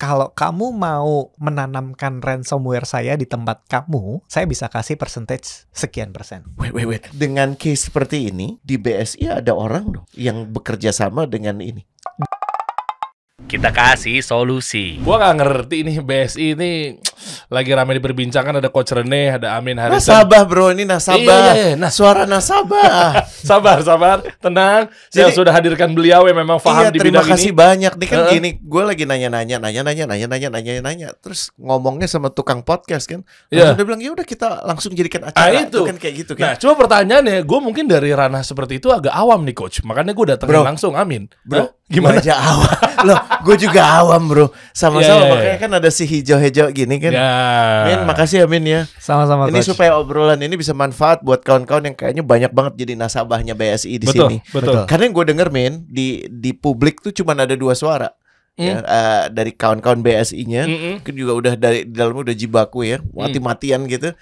kalau kamu mau menanamkan ransomware saya di tempat kamu, saya bisa kasih percentage sekian persen. Wait. Dengan case seperti ini, di BSI ada orang dong yang bekerja sama dengan ini. Kita kasih solusi. Gua nggak ngerti nih BSI ini lagi ramai diperbincangkan, ada Coach Rene, ada Amin Harrison. Nasabah bro, ini nasabah. Iya. Nah, Suara nasabah. sabar, tenang. Saya sudah hadirkan beliau yang memang paham di terima bidang kasih ini. banyak. Nih kan gini, gue lagi nanya. Terus ngomongnya sama tukang podcast kan. Langsung dia bilang, ya udah kita langsung jadikan acara. Itu kan kayak gitu kan. Nah, cuma pertanyaannya, gue mungkin dari ranah seperti itu agak awam nih Coach. Makanya gue datengin langsung Amin. Bro, gimana? Gua aja awam. Loh, gue juga awam bro. Sama-sama Ya. makanya kan ada si hijau-hijau gini kan. Ya. Min, makasih ya Min ya. Sama-sama Ini Coach. supaya obrolan ini bisa manfaat buat kawan-kawan yang kayaknya banyak banget jadi nasabahnya BSI di sini. Betul. Karena yang gue denger Min, di publik tuh cuma ada 2 suara. Ya, dari kawan-kawan BSI-nya kan juga udah di dalamnya udah jibaku ya, mati-matian gitu.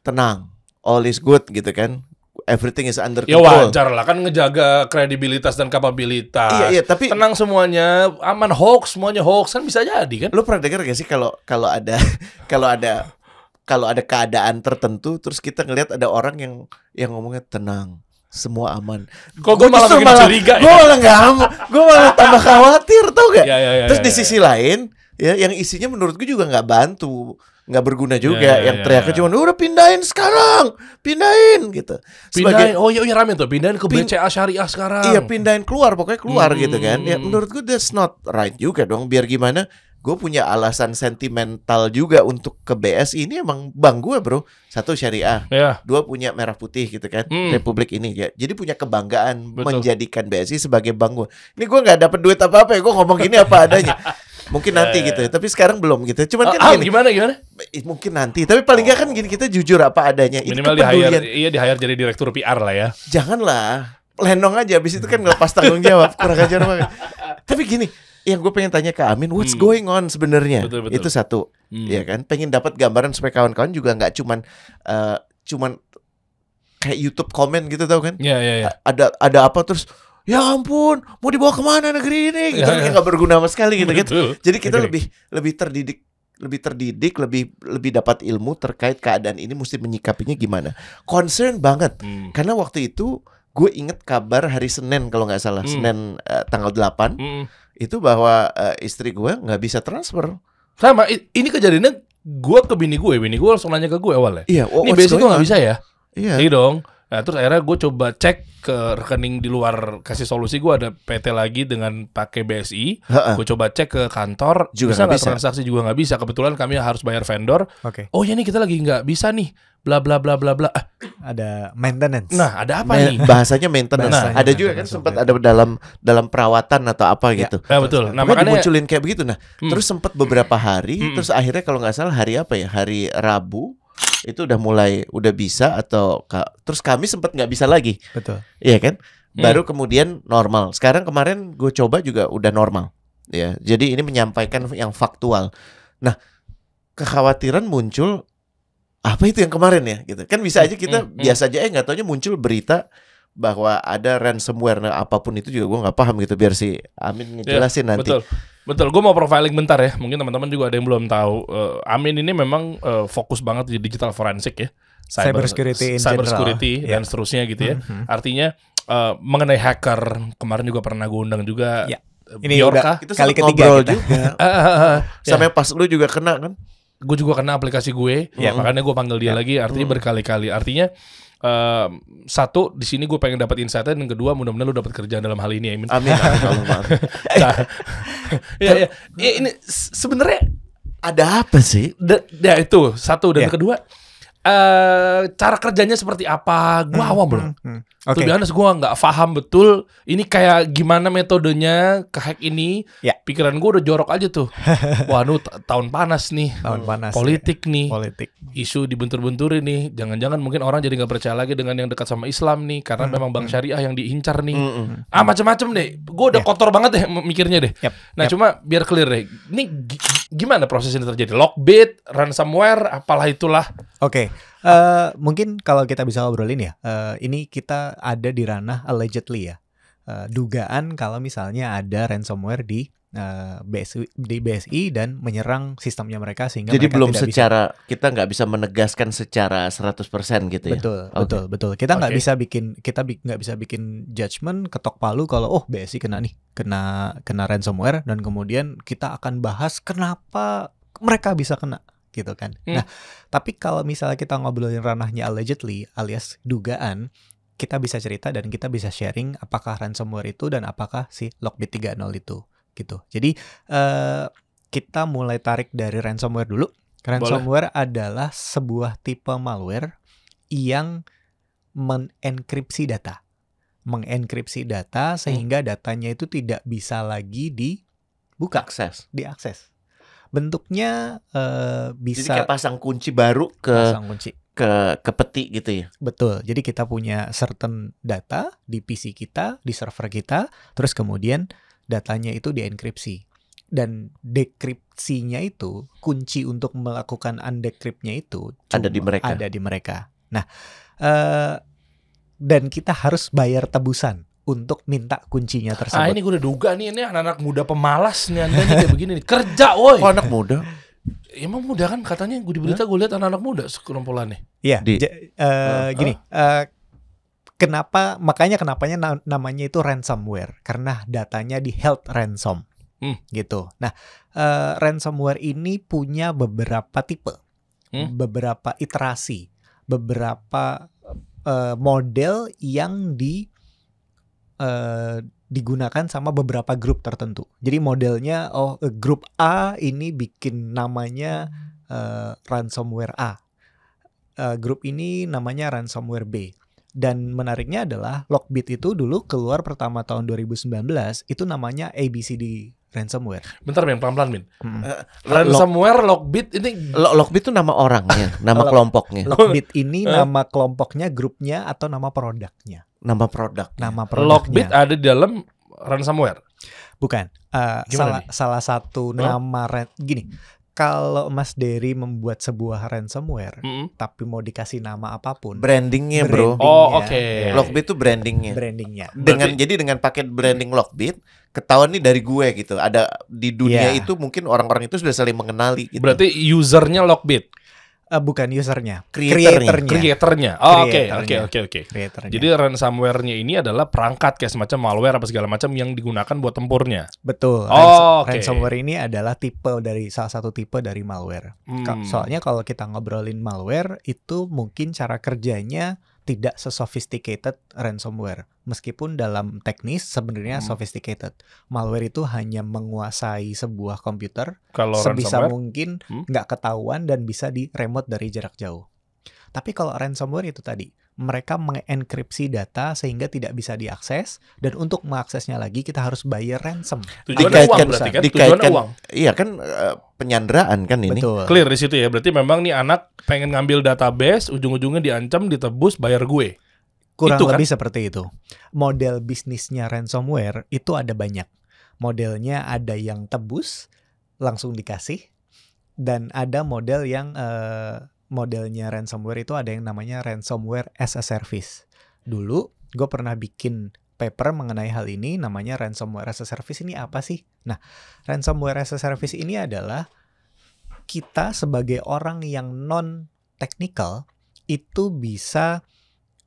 Tenang, all is good gitu kan. Everything is under Ya control. wajar lah, kan ngejaga kredibilitas dan kapabilitas. Iya, tapi tenang semuanya, aman, hoax, semuanya hoax kan bisa jadi kan? lu pernah dengar gak sih kalau ada kalau ada keadaan tertentu terus kita ngelihat ada orang yang ngomongnya tenang, semua aman. Kok gue malah justru makin curiga ya? Gue malah nggak, gue malah tambah khawatir tau gak? Ya, Terus di sisi lain ya yang isinya menurut gue juga nggak bantu, nggak berguna juga. Yang teriaknya cuma udah pindahin sekarang, pindahin gitu. Pindahin, oh iya rame tuh, pindahin ke BCA Syariah sekarang. Iya pindahin keluar, pokoknya keluar gitu kan. Ya menurut gue that's not right juga dong. Biar gimana, gue punya alasan sentimental juga untuk ke BSI. Ini emang bank gue bro. 1 syariah, 2 punya merah putih gitu kan, Republik ini ya. Jadi punya kebanggaan menjadikan BSI sebagai bank gue. Ini gue nggak dapet duit apa-apa ya, gue ngomong gini apa adanya. Mungkin nanti gitu ya, tapi sekarang belum gitu. Cuman kan gini, gimana? Mungkin nanti, tapi paling nggak kan gini, kita jujur apa adanya. Minimal di hire jadi direktur PR lah ya. Janganlah lenong aja, abis itu kan ngelepas tanggung jawab, kurang ajar banget. Tapi gini, yang gue pengen tanya ke Amin, what's going on sebenarnya? Betul. Itu satu, ya kan? Pengen dapat gambaran supaya kawan-kawan juga nggak cuman kayak YouTube komen gitu, tau kan? Iya. Ada apa terus? Ya ampun, mau dibawa kemana negeri ini? Gitu kan nggak berguna sama sekali gitu kan. Jadi kita lebih terdidik, lebih dapat ilmu terkait keadaan ini, mesti menyikapinya gimana. Concern banget. Karena waktu itu gue inget kabar hari Senin kalau nggak salah, Senin tanggal 8 itu bahwa istri gue nggak bisa transfer. Sama, ini kejadiannya gue ke bini gue langsung nanya ke gue awalnya. Iya, ini BSI gue nggak bisa ya? Iya dong. Nah, terus akhirnya gue coba cek ke rekening di luar, kasih solusi gue ada PT lagi dengan pakai BSI. Gue coba cek ke kantor, juga bisa nggak bisa. transaksi juga nggak bisa. Kebetulan kami harus bayar vendor. Oke. Oh ya nih kita lagi nggak bisa nih, bla bla bla bla bla. Ada maintenance. Nah ada apa nih? Bahasanya maintenance. Bahasanya Ada juga kan maintenance, sempat oke. ada dalam perawatan atau apa gitu. Ya betul. Nah Makanya makanya dimunculin kayak begitu. Nah, terus sempat beberapa hari, terus akhirnya kalau nggak salah hari apa ya? Hari Rabu itu udah bisa atau terus kami sempat nggak bisa lagi. Betul. Iya kan? Baru kemudian normal. Sekarang kemarin gue coba juga udah normal. Ya, jadi ini menyampaikan yang faktual. Nah, kekhawatiran muncul apa itu yang kemarin ya gitu. Kan bisa aja kita biasa aja nggak taunya muncul berita bahwa ada ransomware. Nah, apapun itu juga gue nggak paham gitu, biar si Amin ngejelasin nanti. Betul. Gue mau profiling bentar ya. Mungkin teman-teman juga ada yang belum tahu. Amin ini memang fokus banget di digital forensik ya. Cyber security in cyber general. security dan seterusnya gitu ya. Artinya mengenai hacker, kemarin juga pernah gue undang juga. Ya. Ini Bjorka. udah Itu kali sempat ketiga ngobrol kita. juga. Ya. Sampai pas lu juga kena kan? Gue juga kena aplikasi gue, makanya gue panggil dia lagi. Artinya berkali-kali. Artinya satu, di sini gue pengen dapat insight-nya, dan kedua mudah-mudahan lu dapat kerjaan dalam hal ini ya. Amin. Amin. Nah, ya, ini sebenarnya Ada apa sih? ya itu satu, dan Ya. kedua cara kerjanya seperti apa? Gue awam bro. Oke. Tuh biasa gue nggak paham betul. Ini kayak gimana metodenya ke-hack ini? Ya. Pikiran gue udah jorok aja tuh. Wah, tahun panas nih. Tahun panas. Politik nih. Politik. Isu dibentur-benturin nih. Jangan-jangan mungkin orang jadi nggak percaya lagi dengan yang dekat sama Islam nih, karena memang bank syariah yang diincar nih. Macam-macam deh. Gue udah kotor banget deh mikirnya deh. Nah cuma biar clear deh. Ini gimana proses ini terjadi? Lockbit, ransomware, apalah itulah. Oke. Mungkin kalau kita bisa ngobrolin ya, ini kita ada di ranah allegedly ya. dugaan kalau misalnya ada ransomware di BSI dan menyerang sistemnya mereka sehingga jadi mereka belum tidak secara kita nggak bisa menegaskan secara 100% gitu ya. Betul. Kita nggak bisa bikin judgement ketok palu kalau BSI kena ransomware dan kemudian kita akan bahas kenapa mereka bisa kena gitu kan. Nah, tapi kalau misalnya kita ngobrolin ranahnya allegedly alias dugaan, kita bisa cerita dan kita bisa sharing apakah ransomware itu dan apakah si Lockbit 3.0 itu gitu. Jadi kita mulai tarik dari ransomware dulu. Ransomware adalah sebuah tipe malware yang mengenkripsi data. Sehingga datanya itu tidak bisa lagi dibuka, diakses. Bentuknya bisa jadi kayak pasang kunci baru ke peti gitu ya. Betul. Jadi kita punya certain data di PC kita, di server kita, terus kemudian datanya itu dienkripsi. Dan dekripsinya itu, kunci untuk melakukan undecryptnya itu ada di mereka. Nah, dan kita harus bayar tebusan untuk minta kuncinya tersebut. Ini gue udah duga nih, ini anak-anak muda pemalas nih Anda nih kayak begini nih. Kerja woi. Anak muda? Emang muda kan katanya, gue di berita gue lihat anak-anak muda sekelompolannya. Iya, gini. Makanya namanya itu ransomware, karena datanya di held ransom, gitu. Nah, ransomware ini punya beberapa tipe, beberapa iterasi, beberapa model yang digunakan sama beberapa grup tertentu. Jadi modelnya, grup A ini bikin namanya ransomware A, grup ini namanya ransomware B. Dan menariknya adalah Lockbit itu dulu keluar pertama tahun 2019, itu namanya ABCD ransomware. Bentar Min, pelan-pelan Min. Ransomware, Lockbit ini Lockbit itu nama orangnya, nama kelompoknya. Lockbit ini nama kelompoknya, grupnya, atau nama produknya. Nama produk. Lockbit ada di dalam ransomware. Bukan. Salah satu nama gini. Kalau Mas Dery membuat sebuah ransomware, tapi mau dikasih nama apapun, brandingnya bro. Oke. Lockbit itu brandingnya. Dengan dengan pakai branding Lockbit, ketahuan nih dari gue gitu. Ada di dunia itu mungkin orang-orang itu sudah saling mengenali. Gitu. Berarti usernya Lockbit. Bukan usernya, creatornya. Oke. Creatornya. Jadi ransomware-nya ini adalah perangkat kayak semacam malware apa segala macam yang digunakan buat tempurnya. Betul. Ransomware ini adalah salah satu tipe dari malware. Soalnya kalau kita ngobrolin malware itu mungkin cara kerjanya tidak sesophisticated ransomware. Meskipun dalam teknis sebenarnya sophisticated. Malware itu hanya menguasai sebuah komputer sebisa mungkin nggak ketahuan dan bisa di remote dari jarak jauh. Tapi kalau ransomware itu tadi, mereka mengenkripsi data sehingga tidak bisa diakses, dan untuk mengaksesnya lagi kita harus bayar ransom. Tujuannya uang berarti kan? Tujuannya uang. Iya kan, penyanderaan kan ini. Betul. Clear di situ ya. Berarti memang nih anak pengen ngambil database, ujung-ujungnya diancam, ditebus, bayar gue. Kurang lebih seperti itu. Model bisnisnya ransomware itu ada banyak. Modelnya ada yang tebus, langsung dikasih, dan ada model yang modelnya ransomware itu ada yang namanya ransomware as a service. Dulu gue pernah bikin paper mengenai hal ini, namanya ransomware as a service. Ini apa sih? Nah, ransomware as a service ini adalah kita sebagai orang yang non-technical itu bisa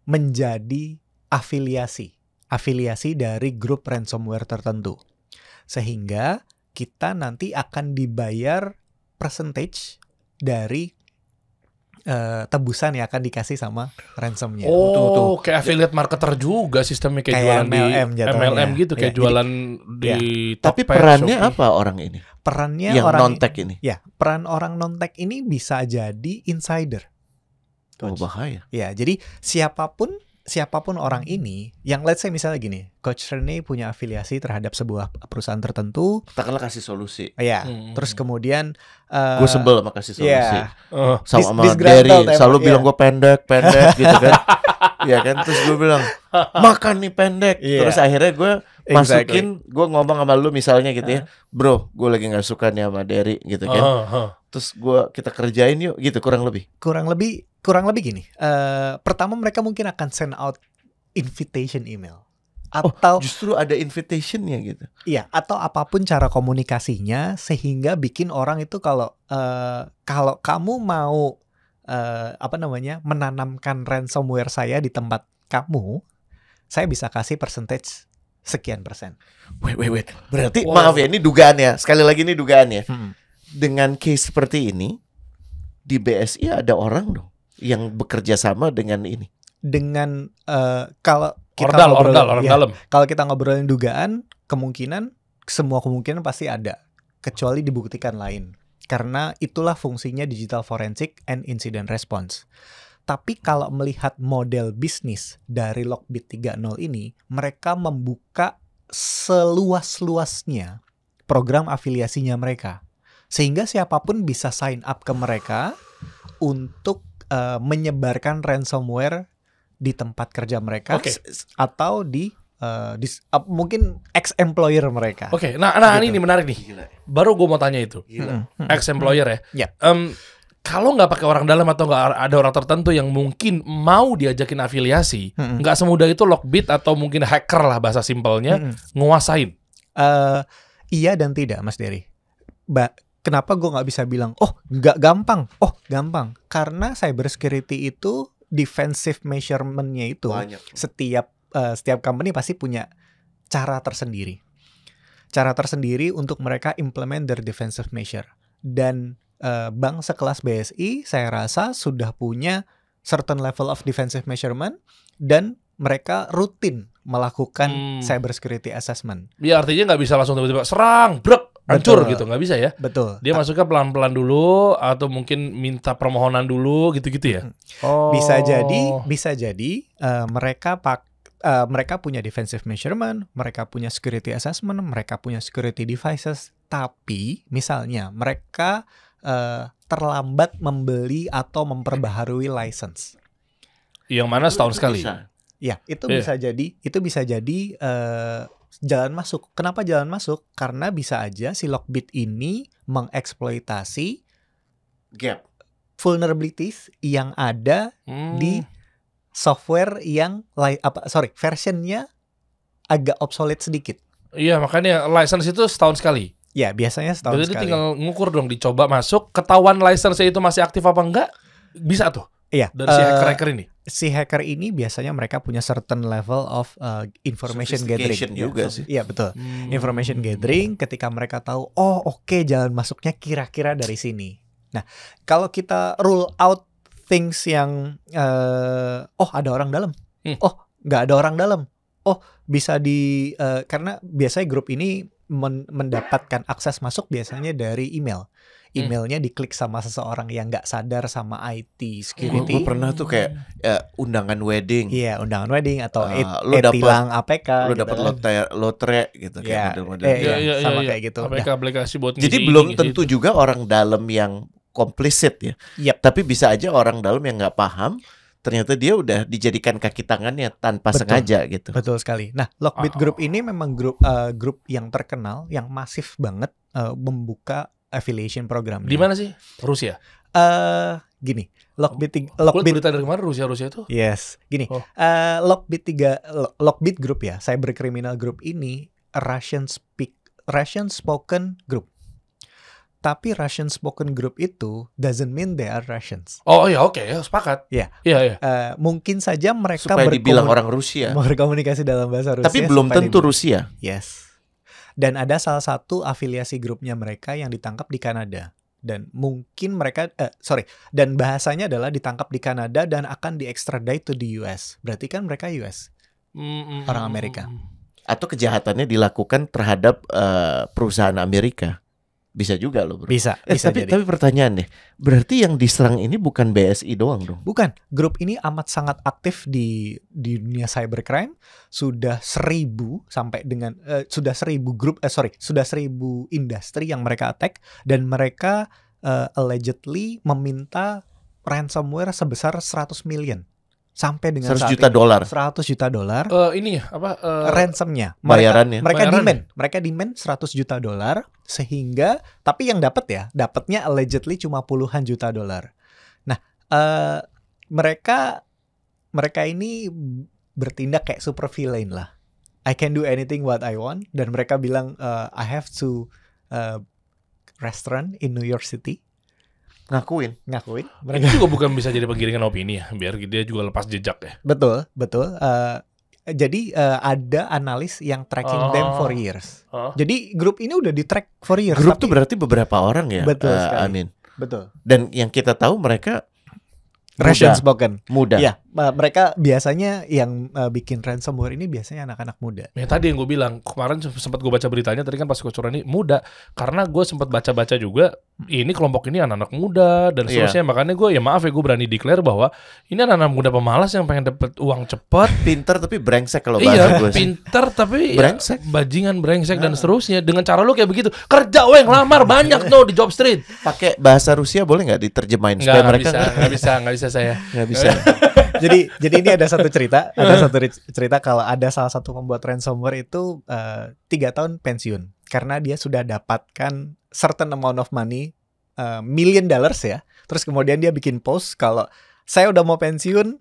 menjadi afiliasi dari grup ransomware tertentu. Sehingga kita nanti akan dibayar percentage dari tebusan yang akan dikasih sama ransomnya. Kayak affiliate marketer juga sistemnya, kayak jualan MLM di MLM gitu, kayak jualan di Tapi perannya apa orang ini? Perannya yang orang non-tech ini. Ya, peran orang non-tech ini bisa jadi insider. Bahaya. Ya, jadi siapapun orang ini, yang let's say misalnya gini, Coach Rene punya afiliasi terhadap sebuah perusahaan tertentu, katakanlah kasih solusi. Ya, terus kemudian gue sebel sama kasih solusi. Sama Dery selalu bilang gue pendek gitu kan. Iya kan, terus gue bilang makan nih pendek. Terus akhirnya gue masukin, gue ngomong sama lu misalnya gitu ya, bro, gue lagi nggak suka nih sama Dery gitu kan. Terus kita kerjain yuk gitu, kurang lebih gini. Pertama mereka mungkin akan send out invitation email Atau justru ada invitation-nya gitu. Iya, atau apapun cara komunikasinya sehingga bikin orang itu kalau kamu mau menanamkan ransomware saya di tempat kamu, saya bisa kasih percentage sekian persen. Wait. Berarti maaf ya, ini dugaan ya. Sekali lagi ini dugaan ya. Dengan case seperti ini di BSI ada orang dong yang bekerja sama dengan ini. Dengan kalau kita orang dalam. Kalau kita ngobrolin dugaan, semua kemungkinan pasti ada, kecuali dibuktikan lain. Karena itulah fungsinya digital forensic and incident response. Tapi kalau melihat model bisnis dari Lockbit 3.0 ini, mereka membuka seluas-luasnya program afiliasinya mereka. Sehingga siapapun bisa sign up ke mereka untuk menyebarkan ransomware di tempat kerja mereka, atau di mungkin ex-employer mereka. Nah gitu. Ini menarik nih. Baru gue mau tanya itu. Ex-employer ya. Kalau nggak pakai orang dalam atau nggak ada orang tertentu yang mungkin mau diajakin afiliasi, nggak semudah itu Lockbit atau mungkin hacker lah bahasa simpelnya nguasain. Iya dan tidak, Mas Dery. Kenapa gue nggak bisa bilang, nggak gampang? Gampang. Karena cybersecurity itu defensive measurement-nya itu banyak. Setiap company pasti punya cara tersendiri. Cara tersendiri untuk mereka implement their defensive measure. Dan bank sekelas BSI saya rasa sudah punya certain level of defensive measurement dan mereka rutin melakukan cybersecurity assessment. Ya artinya nggak bisa langsung tiba-tiba serang, brek, hancur gitu, nggak bisa ya? Betul. Dia masuknya pelan-pelan dulu atau mungkin minta permohonan dulu gitu-gitu ya? Bisa jadi mereka punya defensive measurement, mereka punya security assessment, mereka punya security devices, tapi misalnya mereka terlambat membeli atau memperbaharui license. Yang mana setahun sekali. Ya, itu bisa jadi jalan masuk. Kenapa jalan masuk? Karena bisa aja si Lockbit ini mengeksploitasi gap vulnerabilities yang ada di software yang versionnya agak obsolete sedikit. Iya, makanya license itu setahun sekali. Ya, biasanya setahun sekali. Jadi tinggal ngukur dong, dicoba masuk, ketahuan license-nya itu masih aktif apa enggak, bisa tuh. Iya. Dari si hacker ini. Si hacker ini biasanya mereka punya certain level of information gathering juga sih. Iya, betul. Information gathering ketika mereka tahu, jalan masuknya kira-kira dari sini. Nah, kalau kita rule out things yang ada orang dalam. Nggak ada orang dalam. Bisa karena biasanya grup ini mendapatkan akses masuk biasanya dari email. Emailnya diklik sama seseorang yang nggak sadar sama IT security. Gue pernah tuh kayak undangan wedding. Iya, undangan wedding atau tilang APK. Lo dapet lotre gitu kayak model-model. Sama kayak gitu. APK aplikasi buat jadi belum tentu juga orang dalam yang complicit ya. Tapi bisa aja orang dalam yang nggak paham. Ternyata dia udah dijadikan kaki tangannya tanpa sengaja gitu. Betul sekali. Nah, Lockbit Group ini memang grup yang terkenal, yang masif banget membuka affiliation program. Di mana sih? Rusia? Gini, Lockbit berita dari kemarin Rusia itu? Yes, gini. Lockbit Group ya, cyber criminal group ini Russian spoken group. Tapi Russian spoken group itu doesn't mean they are Russians. Sepakat. Iya. Mungkin saja mereka supaya dibilang orang Rusia. Berkomunikasi dalam bahasa Rusia. Tapi belum tentu Rusia. Yes. Dan ada salah satu afiliasi grupnya mereka yang ditangkap di Kanada. Dan mungkin mereka, dan bahasanya adalah ditangkap di Kanada dan akan diextradite to the US. Berarti kan mereka US. Orang Amerika. Atau kejahatannya dilakukan terhadap perusahaan Amerika. Bisa juga loh bro. Bisa tapi pertanyaan deh, berarti yang diserang ini bukan BSI doang dong? Bukan, grup ini amat sangat aktif di dunia cybercrime. Sudah 1.000 sampai dengan sudah 1.000 industri yang mereka attack. Dan mereka allegedly meminta ransomware sebesar 100 million. Sampai dengan $100 juta. $100 juta. Ransomnya. Bayarannya. Mereka demand $100 juta sehingga, tapi yang dapatnya allegedly cuma puluhan juta dolar. Nah, mereka ini bertindak kayak super villain lah. I can do anything what I want, dan mereka bilang I have to restaurant in New York City. Ngakuin. Mereka juga bukan bisa jadi penggiringan opini ya, biar dia juga lepas jejak ya. Betul. Jadi ada analis yang tracking them for years. Jadi grup ini udah di track for years. Grup tuh berarti beberapa orang ya. Betul sekali. Amin. Betul. Dan yang kita tahu mereka Russian spoken. Muda. Ya, mereka biasanya yang bikin ransomware ini biasanya anak-anak muda. Ya tadi yang gue bilang, kemarin sempat gue baca beritanya, tadi kan pas Coach Roni muda. Karena gue sempat baca-baca juga, ini kelompok ini anak-anak muda dan seterusnya. Makanya gue, ya maaf ya, gue berani declare bahwa ini anak-anak muda pemalas yang pengen dapet uang cepat. Pinter tapi brengsek kalau bahasa gue sih. Pinter tapi brengsek. Ya, bajingan brengsek dan seterusnya. Dengan cara lu kayak begitu, kerja weh, ngelamar banyak tuh di job street. Pakai bahasa Rusia boleh nggak diterjemahin supaya mereka nggak bisa saya. Nggak bisa. Jadi ini ada satu cerita, kalau ada salah satu pembuat ransomware itu 3 tahun pensiun karena dia sudah dapatkan certain amount of money, $1 million ya. Terus kemudian dia bikin post kalau saya udah mau pensiun,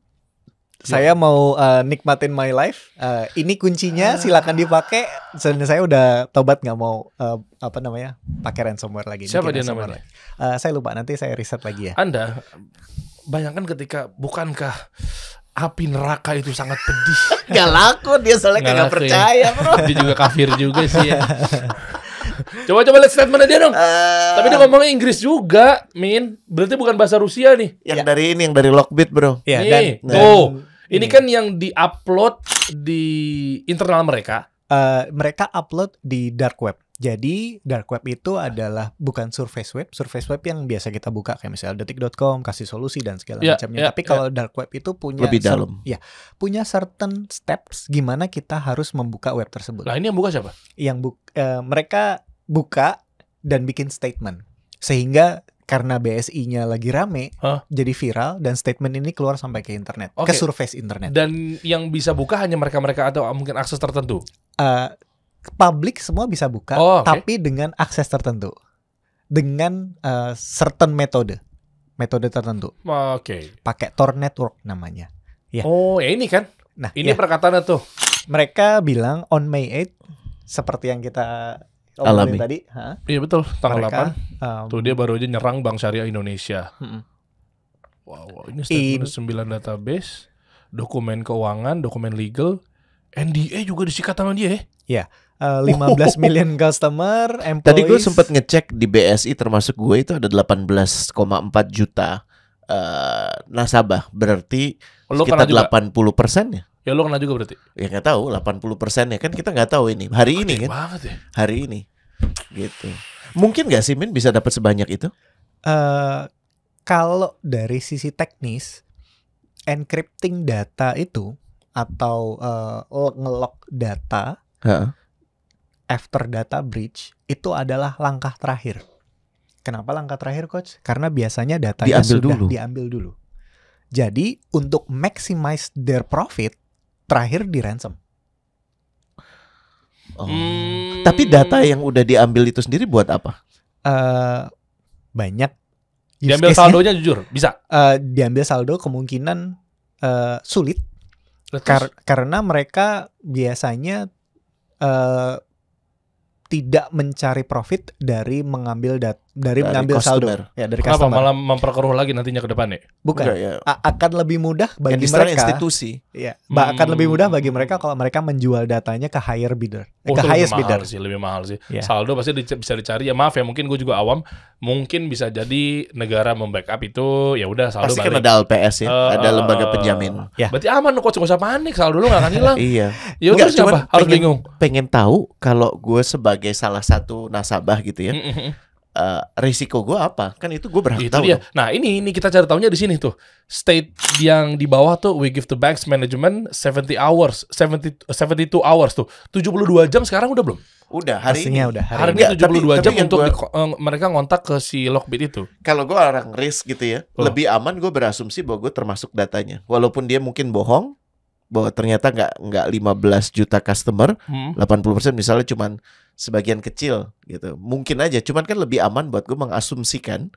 saya mau nikmatin my life, ini kuncinya, silakan dipakai. Saya udah tobat nggak mau pakai ransomware lagi. Siapa dia namanya? Saya lupa, nanti saya riset lagi ya. Anda bayangkan ketika, bukankah api neraka itu sangat pedih? Gak laku dia soalnya gak percaya bro. Dia juga kafir juga sih ya. Coba lihat statementnya dia dong. Tapi dia ngomongnya Inggris juga, Min. Berarti bukan bahasa Rusia nih. Yang dari Lockbit bro. Ya, ini kan yang di-upload di internal mereka. Mereka upload di dark web. Jadi dark web itu adalah bukan surface web yang biasa kita buka kayak misalnya detik.com, kasih solusi dan segala macamnya. Tapi kalau dark web itu punya lebih dalam. Punya certain steps gimana kita harus membuka web tersebut. Nah, ini yang buka siapa? Mereka buka dan bikin statement. Sehingga karena BSI-nya lagi rame, jadi viral dan statement ini keluar sampai ke internet, ke surface internet. Dan yang bisa buka hanya mereka-mereka atau mungkin akses tertentu? Publik semua bisa buka, tapi dengan akses tertentu, dengan certain metode tertentu. Pakai Tor network namanya. Ya. Oh, ya ini kan? Nah, ini perkataannya tuh. Mereka bilang on May 8, seperti yang kita omongin tadi. Iya betul, tanggal 8. Tuh dia baru aja nyerang Bank Syariah Indonesia. Wow, ini statement 9 database, dokumen keuangan, dokumen legal, NDA juga disikat sama dia ya? 15 million customer, employees. Tadi gue sempat ngecek di BSI termasuk gue itu ada 18,4 juta nasabah. Berarti sekitar 80% ya. Ya lo kena juga berarti? Ya nggak tahu 80% ya kan kita nggak tahu ini hari ini kan. Banget ya. Hari ini gitu. Mungkin nggak sih Min bisa dapat sebanyak itu? Kalau dari sisi teknis, encrypting data itu atau nge-lock data after data breach itu adalah langkah terakhir. Kenapa langkah terakhir, Coach? Karena biasanya datanya diambil dulu. Jadi untuk maximize their profit, terakhir di ransom. Tapi data yang udah diambil itu sendiri buat apa? Banyak. Diambil saldonya jujur, bisa? Diambil saldo kemungkinan sulit. Karena mereka biasanya tidak mencari profit dari mengambil mengambil saldo dari customer. Malah memperkeruh lagi nantinya ke depan ya? Bukan. Akan lebih mudah bagi mereka institusi. Ya, akan lebih mudah bagi mereka kalau mereka menjual datanya ke higher bidder, ke highest bidder. Lebih mahal sih. Saldo pasti bisa dicari ya. Maaf ya, mungkin gue juga awam. Mungkin bisa jadi negara membackup itu, ya udah saldo pasti balik. Pasti kan ada LPS ya, ada lembaga penjamin. Berarti aman, Coach, gak usah panik, saldo lu gak akan hilang. Iya. Ya udah, siapa? Harus bingung. Pengen tahu kalau gue sebagai salah satu nasabah gitu ya. Risiko gue apa? Kan itu gue berhak tahu. Dia. Nah ini kita cari tahunya di sini tuh. State yang di bawah tuh, we give the banks management 72 hours tuh. 72 jam sekarang udah belum? Udah, hari ini. Hari ini 72 jam untuk mereka ngontak ke si Lockbit itu. Kalau gue orang risk gitu ya, lebih aman gue berasumsi bahwa gue termasuk datanya. Walaupun dia mungkin bohong, bahwa ternyata nggak 15 juta customer, 80% misalnya cuman sebagian kecil gitu. Mungkin aja, cuman kan lebih aman buat gue mengasumsikan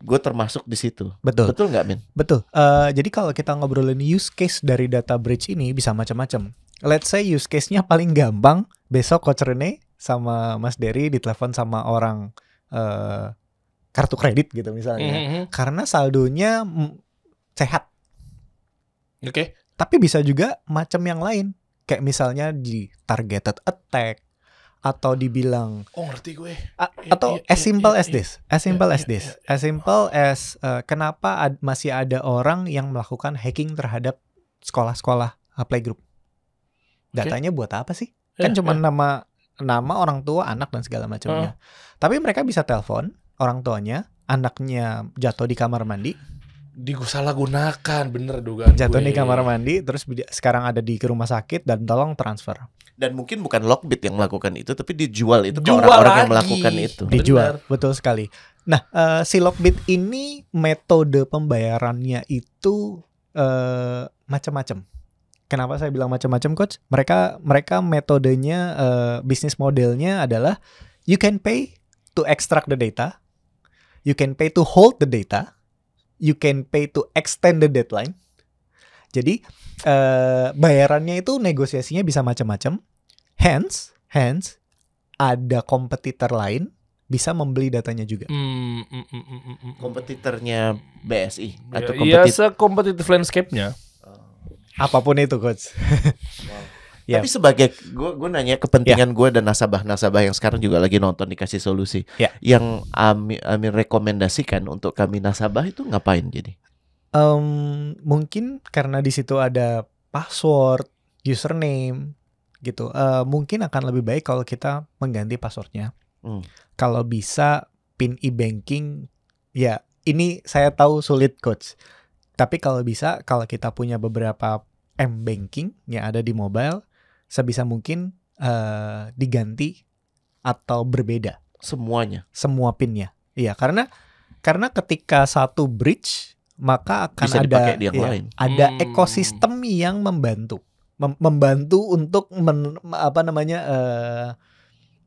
gue termasuk di situ. Betul nggak, Min? Betul. Jadi kalau kita ngobrolin use case dari data breach ini bisa macam-macam. let's say use case-nya paling gampang, besok Coach Rene sama Mas Dery ditelepon sama orang kartu kredit gitu misalnya. Karena saldonya sehat. Oke. Tapi bisa juga macam yang lain. Kayak misalnya di targeted attack atau dibilang ngerti gue. Atau as simple as this. As simple as kenapa masih ada orang yang melakukan hacking terhadap sekolah-sekolah playgroup. Datanya buat apa sih? Kan cuma nama orang tua, anak dan segala macamnya. Tapi mereka bisa telepon orang tuanya, anaknya jatuh di kamar mandi. Salah gunakan, bener dugaan jatuh gue. di kamar mandi, terus sekarang ada di rumah sakit dan tolong transfer. Dan mungkin bukan Lockbit yang melakukan itu, tapi dijual itu ke orang-orang yang melakukan itu. Dijual, betul sekali. Nah, si Lockbit ini metode pembayarannya itu macam-macam. Kenapa saya bilang macam-macam, Coach? Mereka metodenya, bisnis modelnya adalah you can pay to extract the data, you can pay to hold the data, you can pay to extend the deadline. Jadi bayarannya itu negosiasinya bisa macam-macam. Hence ada kompetitor lain bisa membeli datanya juga. Kompetitornya BSI atau kompetitif landscape-nya. Apapun itu, Coach. Yeah. Tapi sebagai gue nanya kepentingan gue dan nasabah-nasabah yang sekarang juga lagi nonton dikasih solusi. Yang Amin rekomendasikan untuk kami nasabah itu ngapain jadi? Mungkin karena di situ ada password, username gitu. Mungkin akan lebih baik kalau kita mengganti passwordnya. Kalau bisa PIN e-banking, ya ini saya tahu sulit, Coach. Tapi kalau bisa, kalau kita punya beberapa m-banking yang ada di mobile, sebisa mungkin diganti atau berbeda. Semua PIN-nya. Iya, karena ketika satu breach, maka akan bisa dipakai di yang lain. Ada ekosistem yang membantu untuk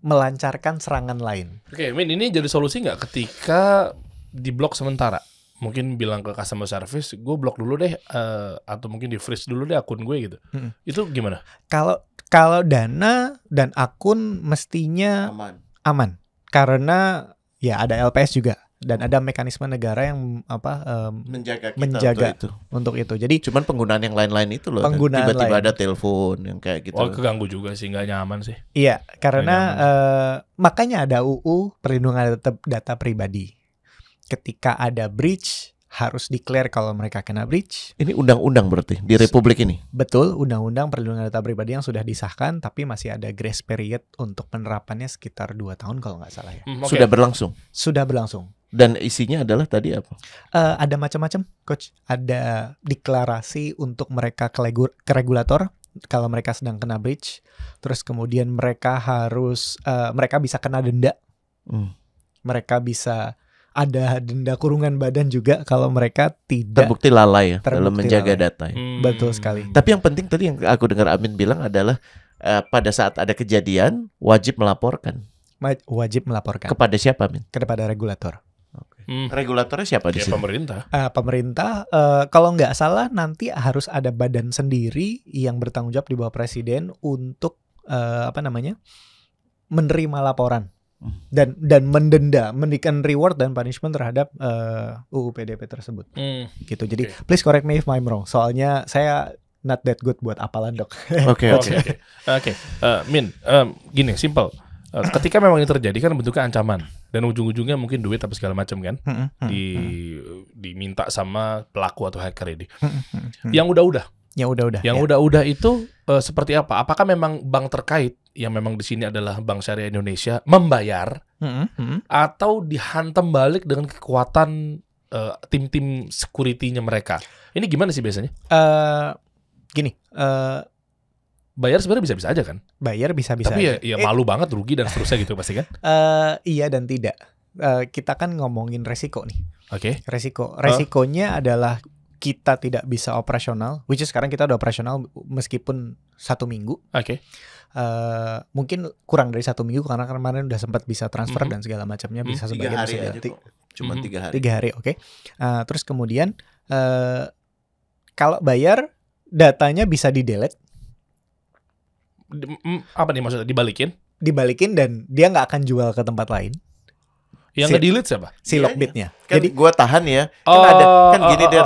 melancarkan serangan lain. Oke, Min, ini jadi solusi nggak ketika diblok sementara? Mungkin bilang ke customer service, gue blok dulu deh, atau mungkin di freeze dulu deh akun gue gitu. Itu gimana? Kalau dana dan akun mestinya aman. Karena ya ada LPS juga dan ada mekanisme negara yang menjaga itu. Untuk itu. Jadi cuman penggunaan yang lain-lain itu loh. Tiba-tiba ada telepon yang kayak gitu. Keganggu juga sih, nggak nyaman sih. Iya, karena makanya ada UU perlindungan data pribadi. Ketika ada breach, harus declare kalau mereka kena breach. Ini undang-undang berarti di Republik ini? Betul, undang-undang perlindungan data pribadi yang sudah disahkan, tapi masih ada grace period untuk penerapannya sekitar 2 tahun kalau nggak salah ya. Sudah berlangsung? Sudah berlangsung. Dan isinya adalah tadi apa? Ada macam-macam, Coach. Ada deklarasi untuk mereka ke regulator kalau mereka sedang kena breach. Terus kemudian mereka mereka bisa kena denda. Mereka bisa ada denda kurungan badan juga kalau mereka tidak terbukti lalai ya dalam menjaga data ya. Betul sekali. Tapi yang penting tadi yang aku dengar Amin bilang adalah pada saat ada kejadian wajib melaporkan. Wajib melaporkan. Kepada siapa, Amin? Kepada regulator. Regulatornya siapa di sini? Pemerintah. Pemerintah kalau nggak salah nanti harus ada badan sendiri yang bertanggung jawab di bawah presiden untuk menerima laporan. Dan mendenda, memberikan reward dan punishment terhadap UU PDP tersebut. Gitu. Jadi please correct me if I'm wrong. Soalnya saya not that good buat apalan, Dok. Oke. Min, gini, simple. Ketika memang ini terjadi kan bentuknya ancaman dan ujung-ujungnya mungkin duit apa segala macam kan, diminta sama pelaku atau hacker ini. Yang udah-udah itu seperti apa? Apakah memang bank terkait yang memang di sini adalah Bank Syariah Indonesia membayar atau dihantam balik dengan kekuatan tim-tim security-nya mereka? Ini gimana sih biasanya? Bayar sebenarnya bisa-bisa aja kan? Bayar bisa-bisa tapi aja. ya malu banget, rugi dan seterusnya gitu pasti kan? Iya dan tidak. Kita kan ngomongin resiko nih. Oke. Resikonya adalah kita tidak bisa operasional, which is sekarang kita udah operasional meskipun 1 minggu. Oke. Mungkin kurang dari 1 minggu karena kemarin udah sempat bisa transfer dan segala macamnya, bisa sebagian 3 hari aja kok. Cuma 3 hari. 3 hari, oke. Terus kemudian kalau bayar datanya bisa di delete Apa nih maksudnya? Dibalikin dan dia nggak akan jual ke tempat lain. Yang nge-delete siapa? Si Lockbit-nya. Kan jadi gua tahan ya. Kan ada kan gini dia.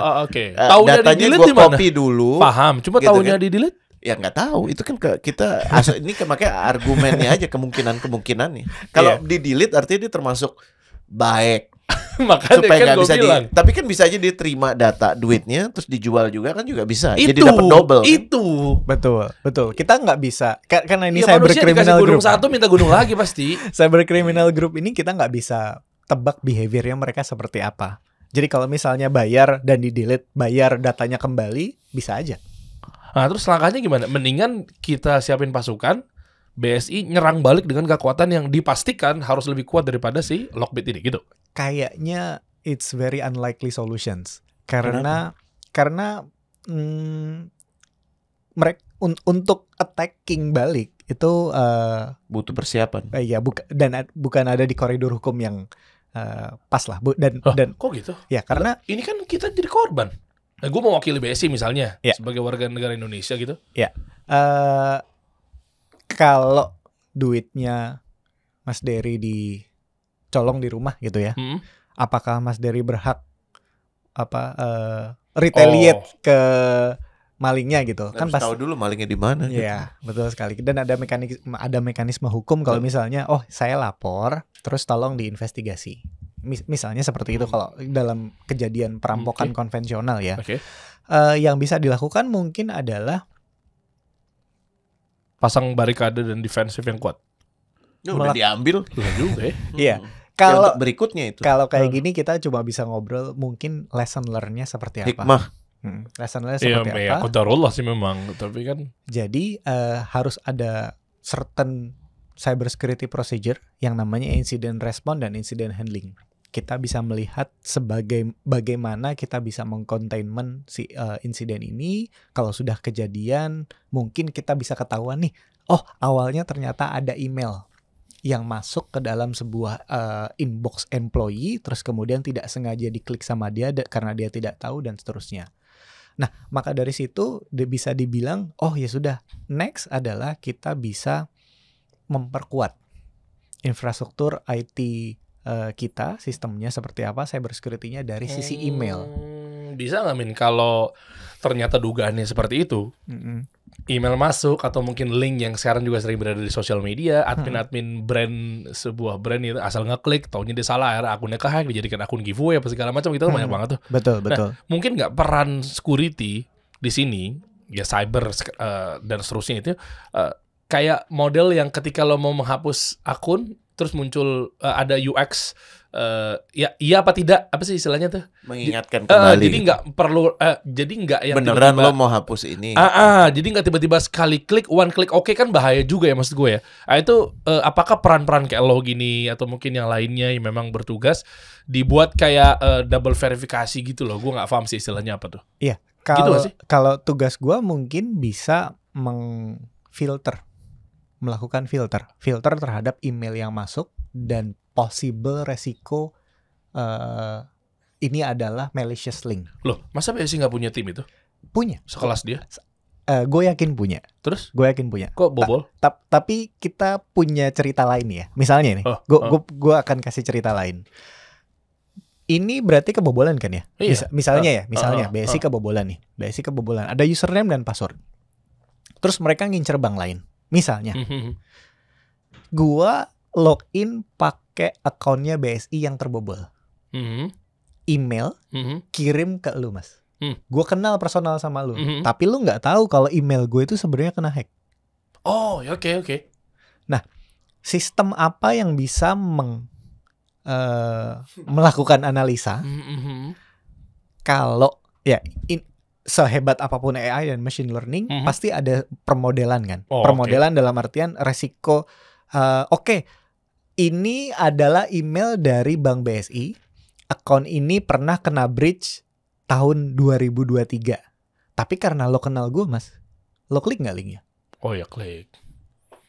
Datanya gua copy dulu. Paham. Cuma gitu taunya kan? Di-delete? Ya nggak tahu. Itu kan kita ini makanya argumennya aja kemungkinannya. Kalau di-delete artinya dia termasuk baik. Makanya supaya kan bisa bilang. tapi kan bisa aja diterima data duitnya terus dijual juga kan juga bisa. Jadi dapat double. Itu. Betul. Kita nggak bisa karena ini ya, cybercriminal group. Gunung satu minta gunung lagi pasti. Cybercriminal group ini kita nggak bisa tebak behaviornya mereka seperti apa. Jadi kalau misalnya bayar dan di-delete, bayar datanya kembali, bisa aja. Nah, terus langkahnya gimana? Mendingan kita siapin pasukan, BSI nyerang balik dengan kekuatan yang dipastikan harus lebih kuat daripada si Lockbit ini gitu. Kayaknya it's very unlikely solutions karena mereka untuk attacking balik itu butuh persiapan. Bukan ada di koridor hukum yang pas lah dan kok gitu? Ya karena ini kan kita jadi korban. Nah, gue mau wakili BSI misalnya sebagai warga negara Indonesia gitu. Ya, kalau duitnya Mas Dery dicolong di rumah gitu ya, apakah Mas Dery berhak retaliate ke malingnya gitu? Kan pas tahu dulu malingnya di mana. Iya, betul sekali. Dan ada mekanisme hukum kalau misalnya, saya lapor, terus tolong diinvestigasi. Misalnya seperti itu kalau dalam kejadian perampokan konvensional ya. Yang bisa dilakukan mungkin adalah pasang barikade dan defensif yang kuat. Udah diambil. Udah juga ya. Iya. Kalau berikutnya itu. Kalau kayak gini kita cuma bisa ngobrol mungkin lesson learn-nya seperti apa. Hikmah. Lesson learn seperti apa. Iya, qadarullah sih memang, tapi kan jadi harus ada certain cybersecurity procedure yang namanya incident response dan incident handling. Kita bisa melihat bagaimana kita bisa mengcontainment si insiden ini. Kalau sudah kejadian, mungkin kita bisa ketahuan nih, awalnya ternyata ada email yang masuk ke dalam sebuah inbox employee, terus kemudian tidak sengaja diklik sama dia karena dia tidak tahu dan seterusnya. Nah, maka dari situ bisa dibilang, ya sudah, next adalah kita bisa memperkuat infrastruktur IT kita, sistemnya seperti apa, cybersecurity-nya dari sisi email. Bisa nggak Min, kalau ternyata dugaannya seperti itu, email masuk atau mungkin link yang sekarang juga sering berada di sosial media, admin sebuah brand itu asal ngeklik, taunya dia salah, akunnya kehack, dijadikan akun giveaway apa segala macam, itu banyak banget tuh. Betul. Nah, mungkin nggak peran security di sini, ya cyber dan seterusnya itu kayak model yang ketika lo mau menghapus akun, terus muncul ada UX iya apa tidak, apa sih istilahnya tuh, mengingatkan kembali. Jadi nggak perlu jadi nggak yang beneran lo mau hapus ini. Jadi nggak tiba-tiba sekali klik, one click oke, kan bahaya juga ya maksud gue ya. Itu apakah peran-peran kayak lo gini atau mungkin yang lainnya yang memang bertugas dibuat kayak double verifikasi gitu loh? Gue nggak paham sih istilahnya apa tuh. Iya, kalau tugas gue mungkin bisa melakukan filter terhadap email yang masuk dan possible resiko ini adalah malicious link. Loh, masa BSI nggak punya tim itu? Punya. Sekelas dia? Gue yakin punya. Terus? Gue yakin punya. Kok bobol? Tapi kita punya cerita lain ya. Misalnya nih, gue akan kasih cerita lain. Ini berarti kebobolan kan ya? Iya. Misalnya BSI kebobolan nih. BSI kebobolan. Ada username dan password. Terus mereka ngincer bank lain. Misalnya, gua login pakai akunnya BSI yang terbobol, email kirim ke lu Mas. Gua kenal personal sama lu, tapi lu nggak tahu kalau email gue itu sebenarnya kena hack. Oh, oke. Nah, sistem apa yang bisa melakukan analisa kalau sehebat apapun AI dan machine learning, pasti ada permodelan kan. Permodelan dalam artian resiko. Ini adalah email dari Bank BSI. Akun ini pernah kena breach tahun 2023. Tapi karena lo kenal gue Mas, lo klik nggak linknya? Oh ya, klik.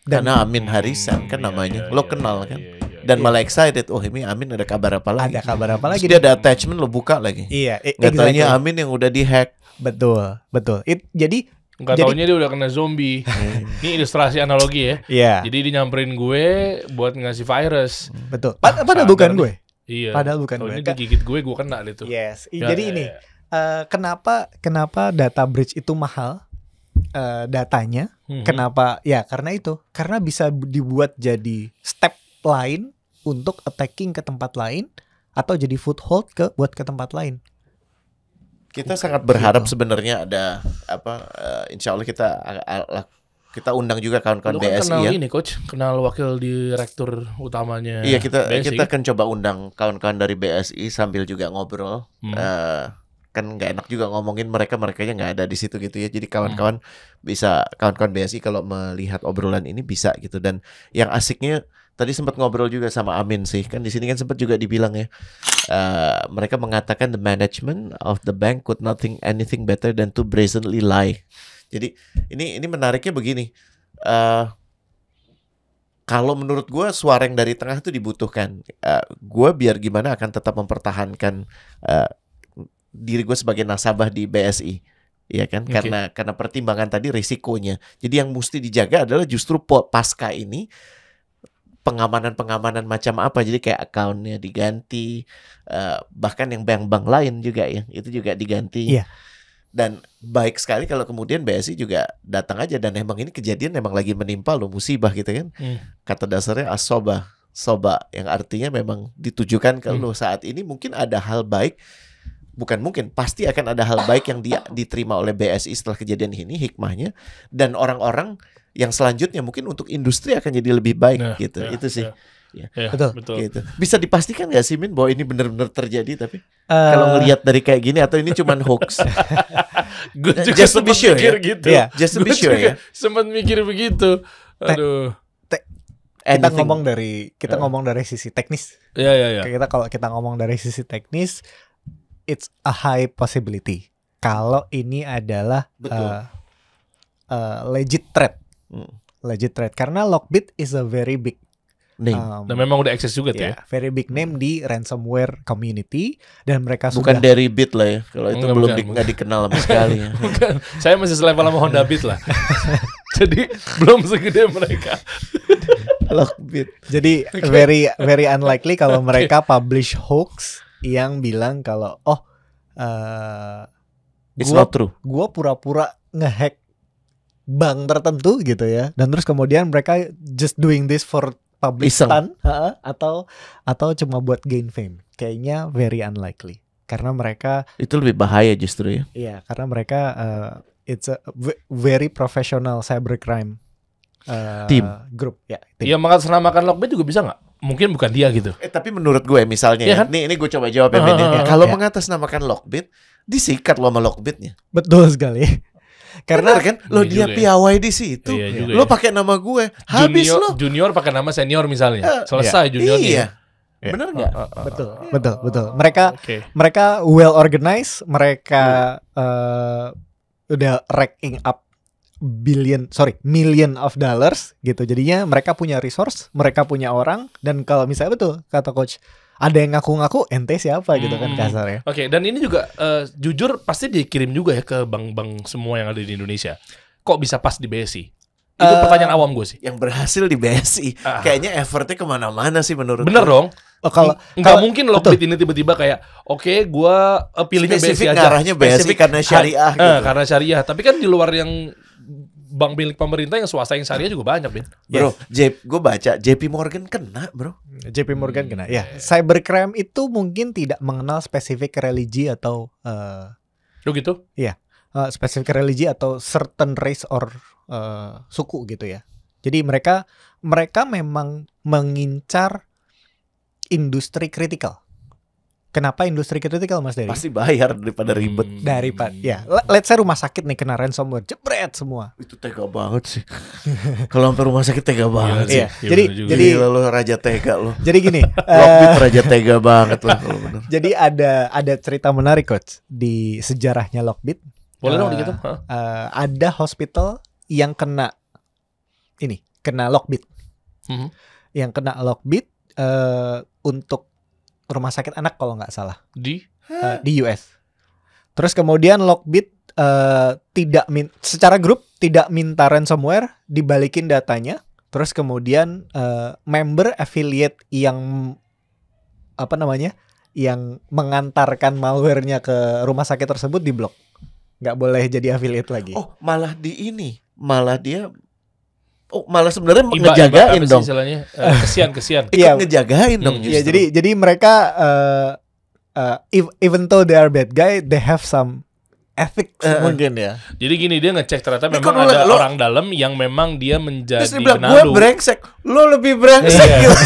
Karena Amin Harisan kan namanya, lo kenal kan? Dan malah excited, ini Amin ada kabar apa lagi? Ada kabar apa lagi? Dia ada attachment, lo buka lagi. Iya, nggak taunya Amin yang udah dihack. Betul. Jadi Nggak taunya dia udah kena zombie. Ini ilustrasi analogi ya. Iya. Jadi dia nyamperin gue buat ngasih virus. Betul. Padahal bukan gue. Iya. Padahal bukan gue. Dia gigit gue kena itu. Yes. Jadi ini kenapa data breach itu mahal? Datanya. Kenapa? Ya karena itu. Karena bisa dibuat jadi step lain untuk attacking ke tempat lain atau jadi foothold buat ke tempat lain. Kita sangat berharap sebenarnya ada insya Allah kita undang juga kawan-kawan BSI kenal ya. Ini coach, kenal wakil direktur utamanya. Iya kita BSI. akan coba undang kawan-kawan dari BSI sambil juga ngobrol. Kan nggak enak juga ngomongin mereka-merekanya nggak ada di situ gitu ya. Jadi kawan-kawan kawan-kawan BSI kalau melihat obrolan ini bisa gitu. Dan yang asiknya tadi sempat ngobrol juga sama Amin sih, kan di sini kan sempat juga dibilang ya, mereka mengatakan the management of the bank could not think anything better than to brazenly lie. Jadi ini menariknya begini, kalau menurut gue suara yang dari tengah itu dibutuhkan. Gue biar gimana akan tetap mempertahankan diri gue sebagai nasabah di BSI. Ya kan, karena pertimbangan tadi risikonya. Jadi yang mesti dijaga adalah justru pasca ini pengamanan macam apa. Jadi kayak akunnya diganti, bahkan yang bank-bank lain juga ya itu juga diganti. Iya. Dan baik sekali kalau kemudian BSI juga datang aja dan emang ini kejadian emang lagi menimpa lo, musibah gitu kan. Kata dasarnya soba yang artinya memang ditujukan ke lo saat ini. Mungkin ada hal baik, bukan mungkin, pasti akan ada hal baik yang diterima oleh BSI setelah kejadian ini, hikmahnya, dan orang-orang yang selanjutnya mungkin untuk industri akan jadi lebih baik gitu. Itu sih. Ya. Betul. Gitu. Bisa dipastikan nggak sih Min bahwa ini benar-benar terjadi tapi kalau ngelihat dari kayak gini atau ini cuman hoax? Just to be sure ya. Gitu. Yeah. Just to be sure ya. Sempat mikir begitu. Aduh. Kita ngomong dari sisi teknis. Iya. Kalau kita ngomong dari sisi teknis, it's a high possibility. Kalau ini adalah legit threat. Legit threat karena Lockbit is a very big name. Dan memang udah akses juga tuh ya. Very big name di ransomware community dan mereka bukan dari Bit lah ya. Kalau itu nggak dikenal sama sekali ya. Bukan. Saya masih selevel sama Honda Beat lah. Jadi belum segede mereka. Lockbit. Jadi very unlikely kalau mereka publish hoax yang bilang kalau it's not true. Gua pura-pura ngehack bank tertentu gitu ya, dan terus kemudian mereka just doing this for public stun atau cuma buat gain fame. Kayaknya very unlikely karena mereka itu lebih bahaya justru ya. Iya, karena mereka it's a very professional cybercrime tim group ya. Yang mengatasnamakan Lockbit juga bisa nggak? Mungkin bukan dia gitu. Tapi menurut gue misalnya kan? Ini gue coba jawab ya Min. Kalau mengatasnamakan Lockbit, disikat lo sama Lockbitnya. Betul sekali. Karena kan lo dia piawai di situ. Lo pakai nama gue. Habis junior pakai nama senior misalnya. Selesai juniornya. Iya. Bener nggak? Betul. Mereka well organized. Mereka udah racking up million of dollars gitu. Jadinya mereka punya resource, mereka punya orang, dan kalau misalnya betul kata coach, ada yang ngaku-ngaku ente siapa gitu kan kasarnya. Oke, dan ini juga jujur pasti dikirim juga ya ke bank-bank semua yang ada di Indonesia. Kok bisa pas di BSI? Itu pertanyaan awam gue sih. Yang berhasil di BSI kayaknya effortnya kemana-mana sih menurut bener gue. Dong. Kalau nggak mungkin Lockbit ini tiba-tiba kayak gue pilihnya BSI aja. Arahnya BSI karena syariah gitu. Karena syariah. Tapi kan di luar yang bank milik pemerintah yang swasta yang syariah juga banyak, Ben. Bro, gue baca JP Morgan kena, bro. JP Morgan kena. Ya, cybercrime itu mungkin tidak mengenal spesifik religi atau gitu? Iya. Spesifik religi atau certain race or suku gitu ya. Jadi mereka memang mengincar industri kritikal. Kenapa industri kritikal, Mas Dery? Pasti bayar daripada ribet. Ya, let's say rumah sakit nih kena ransomware, jebret semua. Itu tega banget sih. Kalau sampai rumah sakit tega banget sih. Jadi lo raja tega lo. Jadi gini, Lockbit raja tega banget lo kalau benar. Jadi ada cerita menarik coach di sejarahnya Lockbit. Boleh dong gitu. Ada hospital yang kena Lockbit. Yang kena Lockbit untuk rumah sakit anak kalau nggak salah di US. Terus kemudian Lockbit secara grup tidak minta ransomware, dibalikin datanya, terus kemudian member affiliate yang yang mengantarkan malware-nya ke rumah sakit tersebut diblok. Nggak boleh jadi affiliate lagi. Oh, malah sebenarnya ngejagain dong. Kesian. Ikut ngejagain dong justru. Iya, jadi mereka even though they are bad guy, they have some ethics mungkin ya. Jadi gini, dia ngecek ternyata memang ada orang dalam yang memang dia menjadi benalu. Gue brengsek, lo lebih brengsek gitu.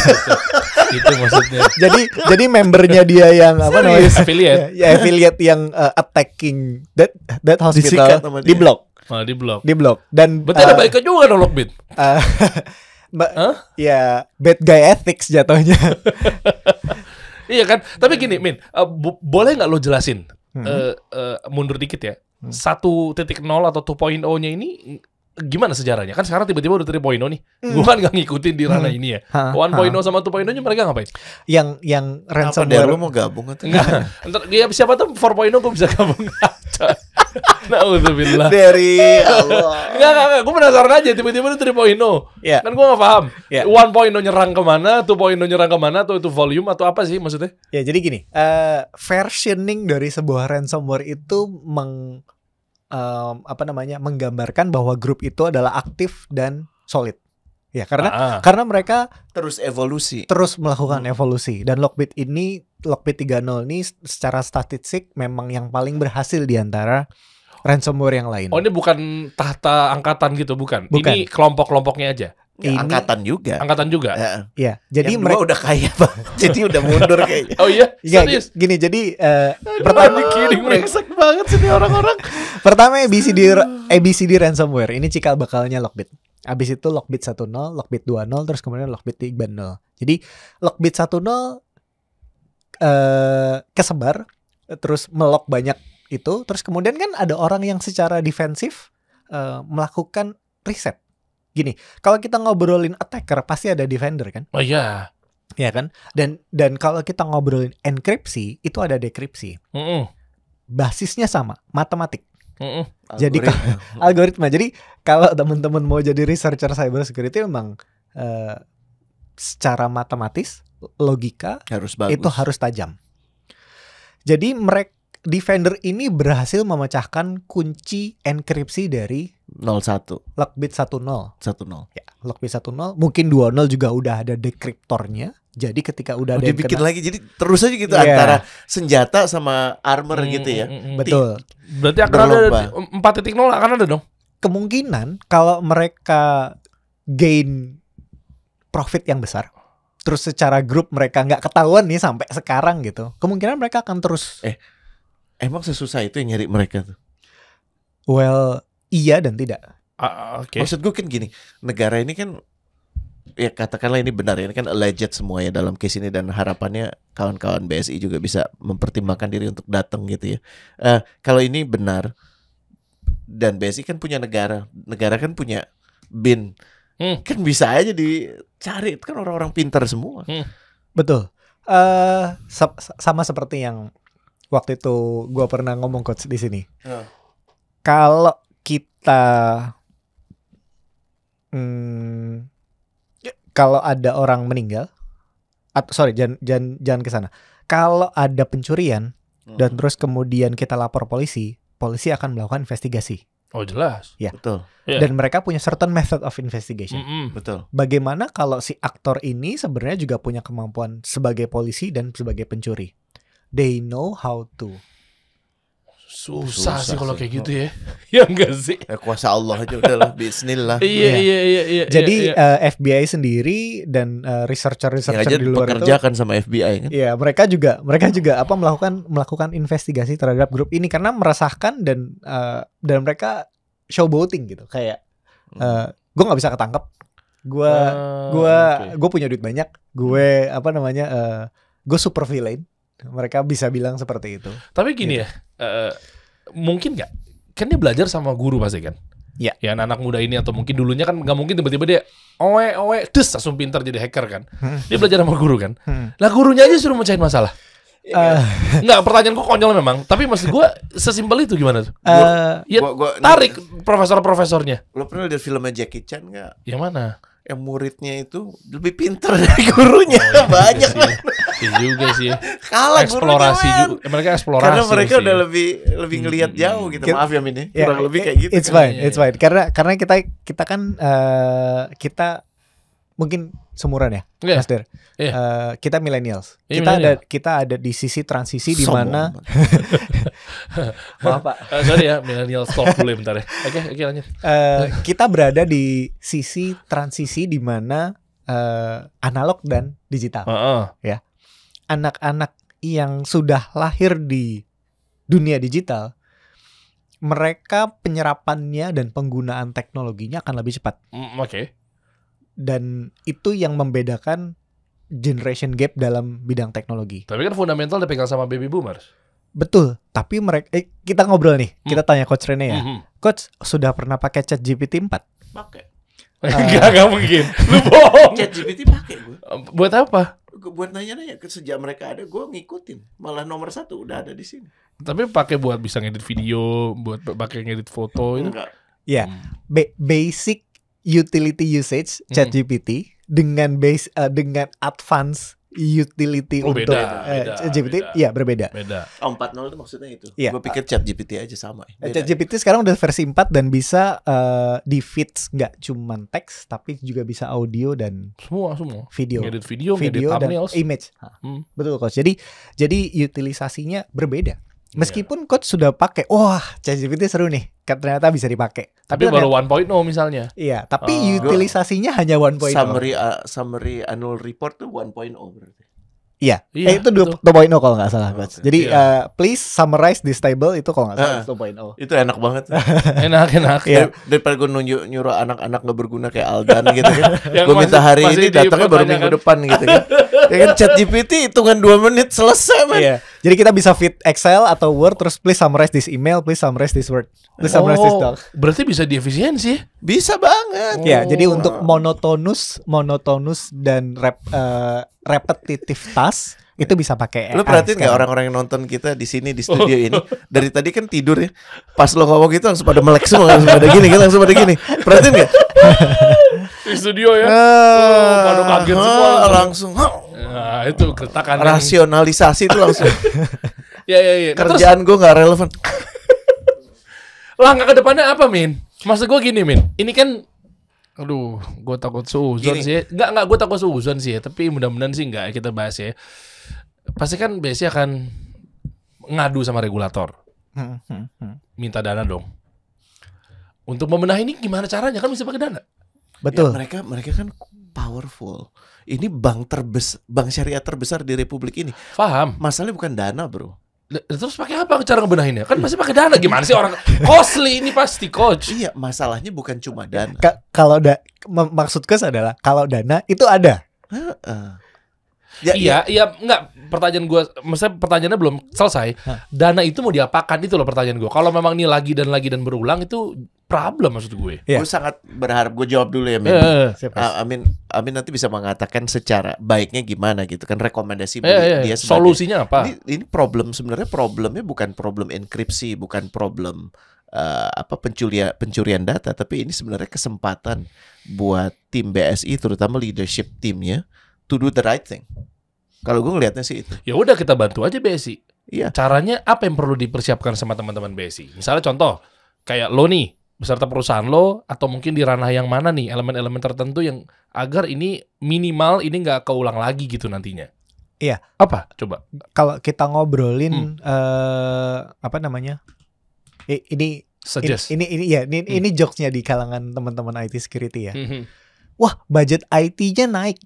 Itu maksudnya. Jadi membernya dia yang affiliate. Affiliate yang attacking that hospital diblok. Malah diblok. Dan berarti ada baiknya juga dong Lockbit. Ya bad guy ethics jatuhnya. Iya kan? Tapi gini, Min, boleh nggak lo jelasin? Mundur dikit ya. 1.0 atau 2.0-nya ini gimana sejarahnya? Kan sekarang tiba-tiba udah 3.0 nih. Gue kan gak ngikutin di ranah ini ya. 1.0 sama 2.0-nya mereka ngapain? Yang ransomware. Lu mau gabung atau enggak? Ya siapa tuh 4.0 gue bisa gabung. Na'udzubillah. Dari Allah. Enggak. Gue penasaran aja tiba-tiba itu 3.0. Yeah. Kan gue gak paham. 1.0 nyerang kemana, 2.0 nyerang kemana, atau itu volume atau apa sih maksudnya? Ya jadi gini, versioning dari sebuah ransomware itu menggambarkan bahwa grup itu adalah aktif dan solid. Ya, karena mereka terus melakukan evolusi, dan Lockbit 3.0 ini secara statistik memang yang paling berhasil di antara ransomware yang lain. Oh, ini bukan tahta angkatan gitu, bukan. Ini kelompok-kelompoknya aja. Ya, angkatan juga. Iya. Jadi mereka udah kaya banget. Jadi udah mundur kayaknya. Oh iya? Serius? Gini, jadi pertama brengsek banget sih orang-orang. Pertama ABCD ransomware. Ini cikal bakalnya Lockbit. Abis itu Lockbit 1.0, Lockbit 2.0, terus kemudian Lockbit 3.0. Jadi Lockbit 1.0 kesebar, terus melok banyak itu. Terus kemudian kan ada orang yang secara defensif melakukan riset. Gini, kalau kita ngobrolin attacker pasti ada defender kan? Oh iya. Ya kan? Dan kalau kita ngobrolin enkripsi itu ada dekripsi. Basisnya sama, matematik. Jadi algoritma. Jadi kalau teman-teman mau jadi researcher cyber security memang secara matematis, logika harus bagus. Itu harus tajam. Jadi defender ini berhasil memecahkan kunci enkripsi dari 01 Lockbit 1.0. Ya, Lockbit 1.0, mungkin 2.0 juga udah ada dekriptornya. Jadi ketika udah ada dibikin lagi, jadi terus aja gitu antara senjata sama armor gitu ya. Betul. Berarti akan ada 4.0 akan ada dong. Kemungkinan kalau mereka gain profit yang besar, terus secara grup mereka nggak ketahuan nih sampai sekarang gitu, kemungkinan mereka akan terus. Emang sesusah itu yang nyari mereka tuh? Well, iya dan tidak. Okay. Maksud gue kan gini, negara ini kan, ya katakanlah ini benar ya, ini kan alleged semua ya dalam case ini, dan harapannya kawan-kawan BSI juga bisa mempertimbangkan diri untuk datang gitu ya. Kalau ini benar, dan BSI kan punya negara kan punya BIN, kan bisa aja dicari, itu kan orang-orang pintar semua. Betul. Sama seperti yang waktu itu gue pernah ngomong coach di sini. Kalau kita kalau ada orang meninggal, jangan ke sana. Kalau ada pencurian dan terus kemudian kita lapor polisi akan melakukan investigasi. Oh jelas. Ya. Betul. Yeah. Dan mereka punya certain method of investigation. Betul. Bagaimana kalau si aktor ini sebenarnya juga punya kemampuan sebagai polisi dan sebagai pencuri? They know how to. Susah sih kalau kayak gitu ya. Ya enggak sih. Kuasa Allah aja udahlah, bismillah. Iya. Jadi FBI sendiri dan researcher di luar itu pekerjakan sama FBI kan. Iya, mereka juga melakukan investigasi terhadap grup ini karena meresahkan, dan mereka showboating gitu, kayak gue nggak bisa ketangkep. Gue punya duit banyak, gue super villain. Mereka bisa bilang seperti itu. Tapi gini ya, mungkin nggak? Kan dia belajar sama guru pasti kan? Ya. Ya anak muda ini, atau mungkin dulunya kan nggak mungkin tiba-tiba dia terus langsung pintar jadi hacker kan? Dia belajar sama guru kan? Lah gurunya aja suruh mecahin masalah. Enggak, pertanyaan gue konyol memang. Tapi maksud gue sesimpel itu gimana tuh? Tarik profesor-profesornya. Lo pernah lihat filmnya Jackie Chan nggak? Yang mana? Yang muridnya itu lebih pintar dari gurunya. Banyak banget. Iya juga sih. Kalah eksplorasi gurunya, mereka eksplorasi. Karena mereka udah lebih ngelihat jauh gitu. Maaf ya Min, kurang lebih kayak gitu. It's fine. Karena kita kan kita mungkin seumuran ya, Mas Der. Kita millennials. Kita ada di sisi transisi di mana maaf Pak. Sorry ya, millennial stop dulu bentar ya. Oke, lanjut. Kita berada di sisi transisi di mana analog dan digital. Ya. Anak-anak yang sudah lahir di dunia digital, mereka penyerapannya dan penggunaan teknologinya akan lebih cepat. Oke. Dan itu yang membedakan generation gap dalam bidang teknologi. Tapi kan fundamental dipegang sama baby boomers. Betul, tapi mereka kita ngobrol nih, kita tanya Coach Rene ya. Coach sudah pernah pakai ChatGPT 4? Pakai. Gak mungkin. Lu bohong. ChatGPT pakai gue. Buat apa? Buat nanya-nanya, sejak mereka ada gue ngikutin. Malah nomor 1 udah ada di sini. Tapi pakai buat bisa ngedit video, buat pakai ngedit foto itu. Enggak. Ya, basic utility usage ChatGPT dengan dengan advance utility untuk ChatGPT ya berbeda. Beda. 4.0 itu maksudnya itu. Ya. Gue pikir ChatGPT aja sama. ChatGPT sekarang udah versi 4 dan bisa di feeds nggak cuman teks tapi juga bisa audio dan semua video. Ngedit video dan thumbnails, image. Betul Coach. Jadi utilisasinya berbeda. Meskipun Coach sudah pakai, wah ChatGPT seru nih, ternyata bisa dipakai. Tapi baru 1.0 misalnya. Iya, tapi utilisasinya hanya 1.0. Summary annual report tuh 1.0 berarti. Iya, itu 2.0 kalau nggak salah, Coach. Jadi please summarize this table itu kalau nggak salah 2.0. Itu enak banget. enak. Ya. Daripada gue nyuruh anak-anak nggak berguna kayak Aldan gitu kan. Gue minta hari ini datangnya baru minggu depan gitu kan. Ya kan ChatGPT hitungan 2 menit selesai man. Iya. Jadi kita bisa fit Excel atau Word terus please summarize this email, please summarize this word, please summarize this doc. Berarti bisa diefisiensi ya? Bisa banget. Ya, jadi untuk monotonus dan repetitive task itu bisa pakai AI. Lu perhatiin nggak orang-orang yang nonton kita di sini di studio ini dari tadi kan tidur ya. Pas lo ngomong gitu langsung pada melek semua, langsung pada gini. Perhatiin nggak? Di studio ya. Pada kaget semua langsung. Nah, itu keretakan. Rasionalisasi itu langsung. Ya. Kerjaan gue nggak relevan. Langkah ke depannya apa, Min? Maksud gue gini, Min. Ini kan aduh, gue takut suzon sih. Enggak gue takut suzon sih ya. Tapi mudah-mudahan sih enggak kita bahas ya. Pasti kan BSI akan ngadu sama regulator. Minta dana dong. Untuk membenahi ini gimana caranya? Kan bisa pakai dana. Betul. Ya, mereka kan powerful. Ini bank syariah terbesar di Republik ini. Paham. Masalahnya bukan dana, bro. Terus pakai apa cara ngebenahinnya? Kan masih pakai dana. Gimana sih orang costly ini pasti, Coach. Iya, masalahnya bukan cuma dana. Kalau maksudku adalah kalau dana itu ada. Iya, enggak. Pertanyaan gue, maksudnya pertanyaannya belum selesai. Dana itu mau diapakan itu loh pertanyaan gue. Kalau memang ini lagi dan berulang itu problem maksud gue. Gue sangat berharap, gue jawab dulu ya, Min. Amin nanti bisa mengatakan secara baiknya gimana gitu kan, rekomendasi dia sebagai, solusinya apa? Ini problemnya bukan problem enkripsi, bukan problem pencurian data, tapi ini sebenarnya kesempatan buat tim BSI terutama leadership timnya to do the right thing. Kalau gue ngelihatnya sih itu. Ya udah kita bantu aja BSI. Iya. Caranya apa yang perlu dipersiapkan sama teman-teman BSI? Misalnya contoh kayak lo nih beserta perusahaan lo, atau mungkin di ranah yang mana nih elemen-elemen tertentu yang agar ini minimal ini nggak keulang lagi gitu nantinya. Iya. Apa? Coba. Kalau kita ngobrolin apa namanya? Ini suggest. Ini jokesnya di kalangan teman-teman IT security ya. Wah, budget IT-nya naik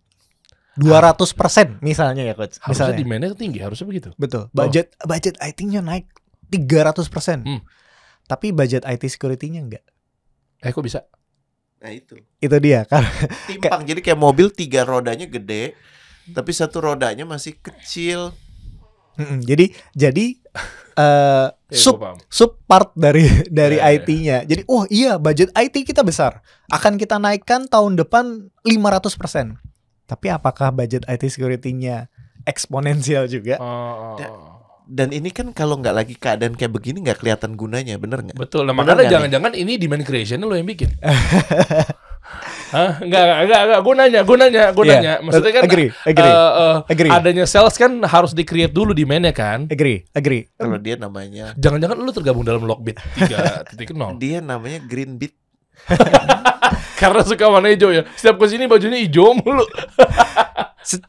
200% misalnya ya Coach. Harusnya demand-nya tinggi, harusnya begitu. Betul. Budget IT-nya naik 300%. Tapi budget IT security-nya enggak. Kok bisa? Nah itu dia kan. Timpang. Jadi kayak mobil 3 rodanya gede, tapi 1 rodanya masih kecil. Jadi sub part dari IT-nya. Jadi budget IT kita besar. Akan kita naikkan tahun depan 500%. Tapi apakah budget IT security-nya eksponensial juga. Dan ini kan kalau nggak lagi keadaan kayak begini nggak kelihatan gunanya, bener nggak? Betul. Nah, makanya jangan-jangan ini demand creation lo yang bikin. Hah? Enggak. Gue nanya. Maksudnya kan agree. Adanya sales kan harus di-create dulu demand-nya kan? Agree. Kalau dia namanya, jangan-jangan lu tergabung dalam Lockbit 3.0. Dia namanya Greenbit. Karena suka warna hijau ya. Setiap kesini bajunya hijau mulu.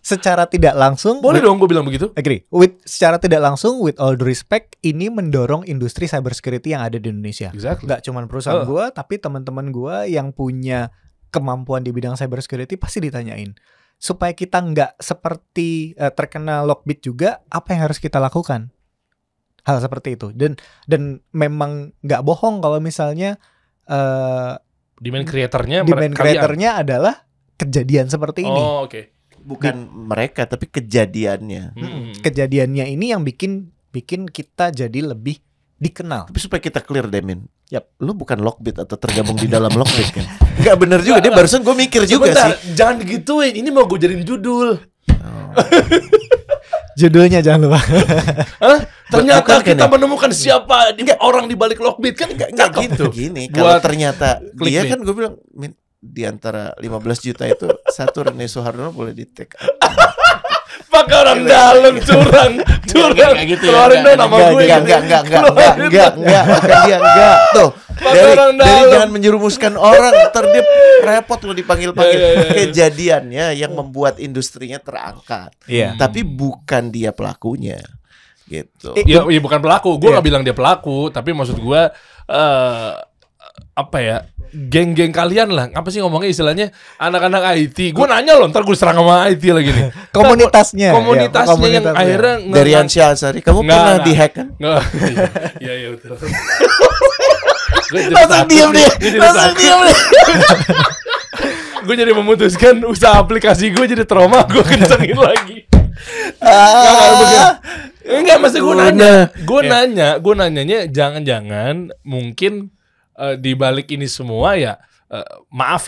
Secara tidak langsung boleh dong gue bilang begitu. Agree. Secara tidak langsung, with all due respect, ini mendorong industri cybersecurity yang ada di Indonesia. Exactly. Gak cuma perusahaan gue, tapi teman-teman gue yang punya kemampuan di bidang cybersecurity pasti ditanyain. Supaya kita nggak seperti terkena Lockbit juga, apa yang harus kita lakukan? Hal seperti itu. Dan memang nggak bohong kalau misalnya demand creatornya adalah kejadian seperti ini. Oh, oke. Bukan mereka, tapi kejadiannya. Kejadiannya ini yang bikin kita jadi lebih dikenal. Tapi supaya kita clear, Demin. Lu bukan Lockbit atau tergabung di dalam Lockbit kan? Enggak bener juga, dia barusan gue mikir juga sih. Jangan digituin, ini mau gue jadiin judul. Judulnya jangan lupa. Ternyata kita menemukan siapa orang di balik Lockbit kan? Enggak gitu. Gini, kalau ternyata dia kan gue bilang di antara 15 juta itu satu Rene Soeharno boleh di-tag. Pakai orang dalam curang. Gitu ya. Keluarin dong nama gue. Enggak. Bukan dia, enggak. Tuh. Dari jangan menjerumuskan orang, ntar dia repot lo dipanggil-panggil. Kejadiannya yang membuat industrinya terangkat. Tapi bukan dia pelakunya. Gitu. Iya bukan pelaku. Gue nggak bilang dia pelaku, tapi maksud gue apa ya, geng-geng kalian lah, apa sih ngomongnya istilahnya, anak-anak IT. Gue nanya loh, ntar gue serang sama IT lagi nih. Komunitasnya yang akhirnya dari Ansyah Asari, kamu pernah dihack kan? Iya betul. Langsung diam deh. Gue jadi memutuskan usaha aplikasi gue jadi trauma, gue kencengin lagi. Enggak, masih gue nanyanya jangan-jangan mungkin di balik ini semua ya, maaf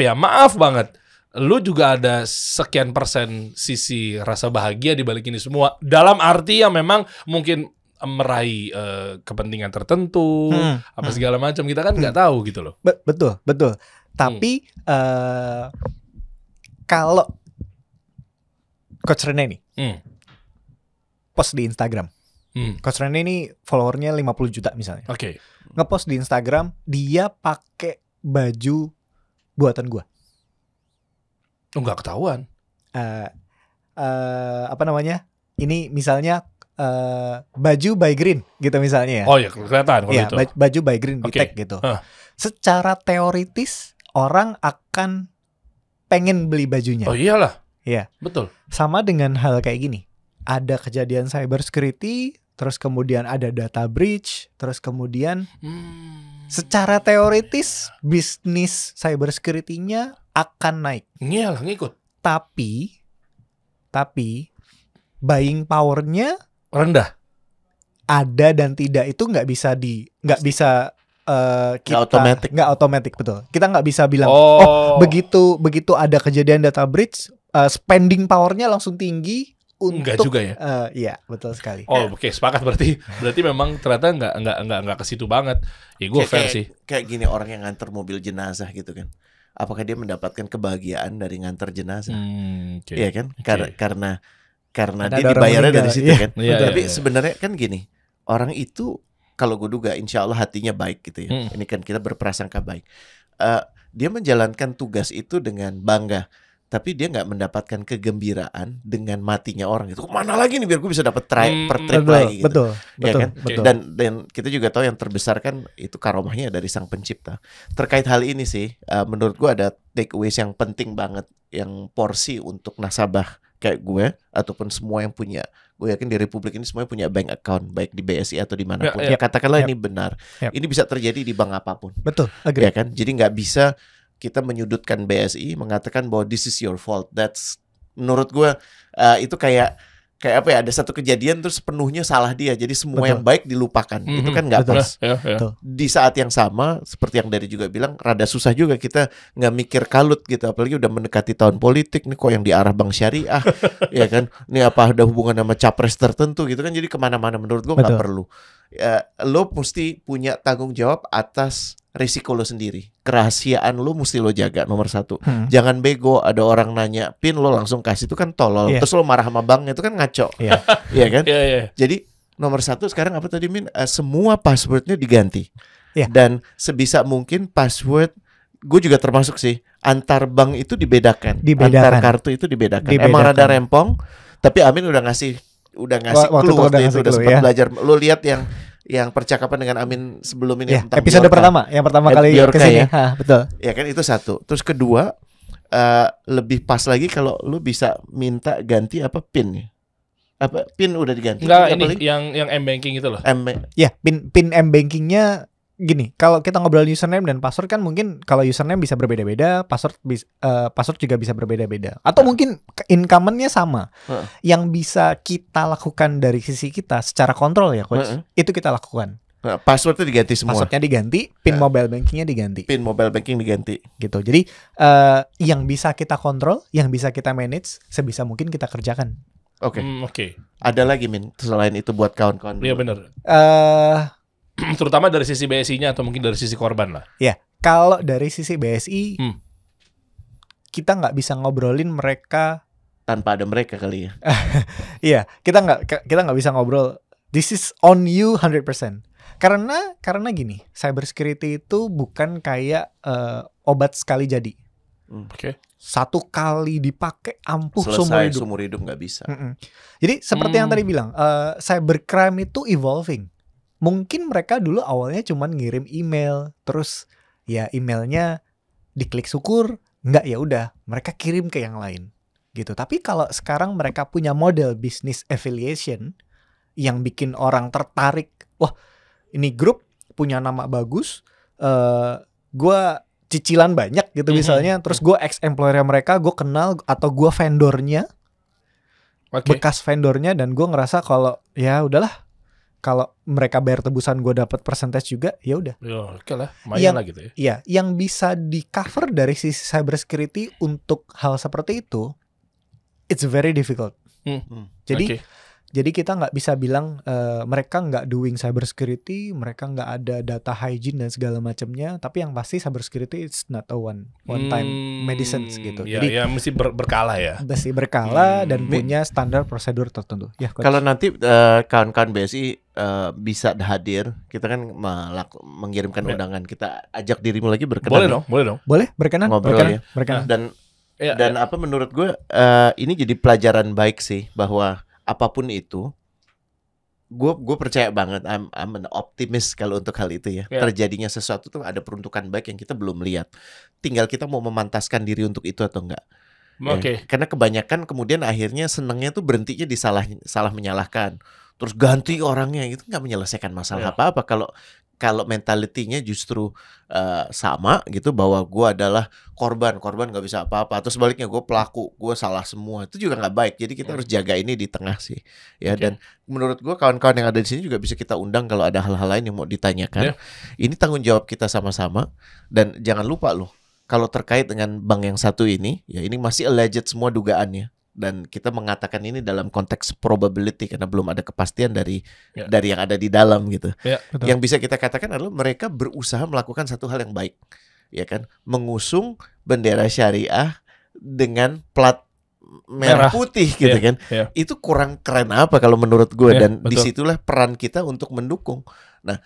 banget, lu juga ada sekian persen sisi rasa bahagia di balik ini semua, dalam arti yang memang mungkin meraih kepentingan tertentu, apa segala macam, kita kan nggak tahu gitu loh. Betul. Tapi kalau Coach Rene nih post di Instagram, Coach Rene ini followernya 50 juta misalnya. Oke. Ngepost di Instagram dia pakai baju buatan gua. Nggak ketahuan. Apa namanya? Ini misalnya baju by Green gitu misalnya ya. Oh ya, kelihatan kalau itu. Baju by Green di tag gitu. Secara teoritis orang akan pengen beli bajunya. Oh iyalah. Iya. Betul. Sama dengan hal kayak gini. Ada kejadian cybersecurity, terus kemudian ada data breach, terus kemudian secara teoritis bisnis cybersecurity-nya akan naik. Iyalah, ngikut. Tapi buying power-nya rendah. Ada dan tidak itu nggak bisa nggak otomatis betul. Kita nggak bisa bilang begitu ada kejadian data breach, spending power-nya langsung tinggi. Enggak juga ya? Iya, betul sekali. Oh, oke, sepakat berarti memang ternyata enggak ke situ banget. Ya gue fair sih. Kayak gini, orang yang nganter mobil jenazah gitu kan. Apakah dia mendapatkan kebahagiaan dari nganter jenazah? Iya kan? Karena dia dibayarnya dari situ kan. Tapi sebenarnya kan gini, orang itu kalau gue duga insya Allah hatinya baik gitu ya. Ini kan kita berprasangka baik. Dia menjalankan tugas itu dengan bangga. Tapi dia nggak mendapatkan kegembiraan dengan matinya orang itu. Mana lagi nih biar gue bisa dapat per trip lagi gitu. Betul. Dan kita juga tahu yang terbesar kan itu karomahnya dari Sang Pencipta. Terkait hal ini sih, menurut gue ada takeaways yang penting banget, yang porsi untuk nasabah kayak gue ataupun semua yang punya, gue yakin di Republik ini semuanya punya bank account baik di BSI atau dimanapun. Katakanlah ini benar. Ini bisa terjadi di bank apapun. Betul. Agree. Ya kan. Jadi nggak bisa kita menyudutkan BSI, mengatakan bahwa this is your fault. That's menurut gue itu kayak kayak apa ya, ada satu kejadian terus sepenuhnya salah dia, jadi semua yang baik dilupakan. Itu kan nggak pas. Di saat yang sama seperti yang Dari juga bilang, rada susah juga kita nggak mikir kalut gitu, apalagi udah mendekati tahun politik nih, kok yang diarah Bank Syariah ya kan, ini apa ada hubungan sama capres tertentu gitu kan, jadi kemana-mana menurut gue nggak perlu. Lo mesti punya tanggung jawab atas risiko lo sendiri. Kerahasiaan lo mesti lo jaga, nomor 1. Jangan bego, ada orang nanya PIN lo langsung kasih, itu kan tolol. Terus lo marah sama banknya, itu kan ngaco. Iya kan? Jadi nomor 1 sekarang apa tadi Min? Semua passwordnya diganti. Dan sebisa mungkin password, gue juga termasuk sih, antar bank itu dibedakan. Antar kartu itu dibedakan. Emang rada rempong, tapi Amin udah ngasih clue waktu itu, udah sempat belajar. Lo lihat yang percakapan dengan Amin sebelum ini tentang episode pertama, yang pertama kali kesini, betul. Ya kan, itu 1. Terus kedua, lebih pas lagi kalau lu bisa minta ganti PIN-nya. Apa PIN udah diganti? Enggak, ini yang M-banking itu loh. PIN M-bankingnya gini, kalau kita ngobrol username dan password kan mungkin kalau username bisa berbeda-beda, password juga bisa berbeda-beda. Atau mungkin incumbent-nya sama. Yang bisa kita lakukan dari sisi kita secara kontrol ya Coach, itu kita lakukan. Passwordnya diganti semua. Passwordnya diganti, PIN mobile bankingnya diganti. PIN mobile banking diganti. Gitu. Jadi yang bisa kita kontrol, yang bisa kita manage, sebisa mungkin kita kerjakan. Oke. Ada lagi Min selain itu buat kawan-kawan? Iya benar. Terutama dari sisi BSI-nya atau mungkin dari sisi korban lah. Ya, kalau dari sisi BSI, kita nggak bisa ngobrolin mereka tanpa ada mereka kali ya. Iya, kita nggak bisa ngobrol. This is on you 100%. Karena gini, cyber security itu bukan kayak obat sekali jadi. Satu kali dipakai ampuh seumur hidup nggak bisa. Jadi seperti yang tadi bilang, cybercrime itu evolving. Mungkin mereka dulu awalnya cuman ngirim email, terus ya emailnya diklik syukur, nggak ya udah mereka kirim ke yang lain gitu. Tapi kalau sekarang mereka punya model business affiliation yang bikin orang tertarik, wah ini grup punya nama bagus, gue cicilan banyak gitu misalnya, terus gue ex-employer mereka, gue kenal atau gue vendornya, bekas vendornya, dan gue ngerasa kalau ya udahlah, kalau mereka bayar tebusan gue dapat percentage juga, ya udah. Oke lah, lumayan lah gitu ya. Iya, yang bisa di cover dari sisi cyber security untuk hal seperti itu, it's very difficult. Jadi kita nggak bisa bilang mereka nggak doing cyber security, mereka nggak ada data hygiene dan segala macamnya. Tapi yang pasti cyber security it's not a one time medicine gitu. Jadi ya mesti berkala ya. Mesti berkala dan punya standar prosedur tertentu. Ya, kalau nanti kawan-kawan BSI bisa hadir, kita kan mengirimkan undangan, kita ajak dirimu lagi berkenan. Boleh dong. Boleh berkenan. Ngobrol ya. Dan apa menurut gue ini jadi pelajaran baik sih, bahwa apapun itu, gue percaya banget, I'm an optimist kalau untuk hal itu ya. Terjadinya sesuatu tuh ada peruntukan baik yang kita belum lihat. Tinggal kita mau memantaskan diri untuk itu atau enggak. Karena kebanyakan kemudian akhirnya senangnya tuh berhentinya di salah menyalahkan. Terus ganti orangnya, itu nggak menyelesaikan masalah apa-apa. Kalau mentalitinya justru sama gitu, bahwa gue adalah korban nggak bisa apa-apa, atau sebaliknya gue pelaku, gue salah semua, itu juga nggak baik. Jadi kita harus jaga ini di tengah sih ya. Dan menurut gue kawan-kawan yang ada di sini juga bisa kita undang kalau ada hal-hal lain yang mau ditanyakan. Ini tanggung jawab kita sama-sama. Dan jangan lupa loh, kalau terkait dengan bank yang satu ini, ya ini masih alleged semua dugaannya. Dan kita mengatakan ini dalam konteks probability karena belum ada kepastian dari yang ada di dalam gitu. Yang bisa kita katakan adalah mereka berusaha melakukan satu hal yang baik, ya kan? Mengusung bendera syariah dengan plat merah putih gitu kan. Itu kurang keren apa kalau menurut gue. Dan disitulah peran kita untuk mendukung. Nah,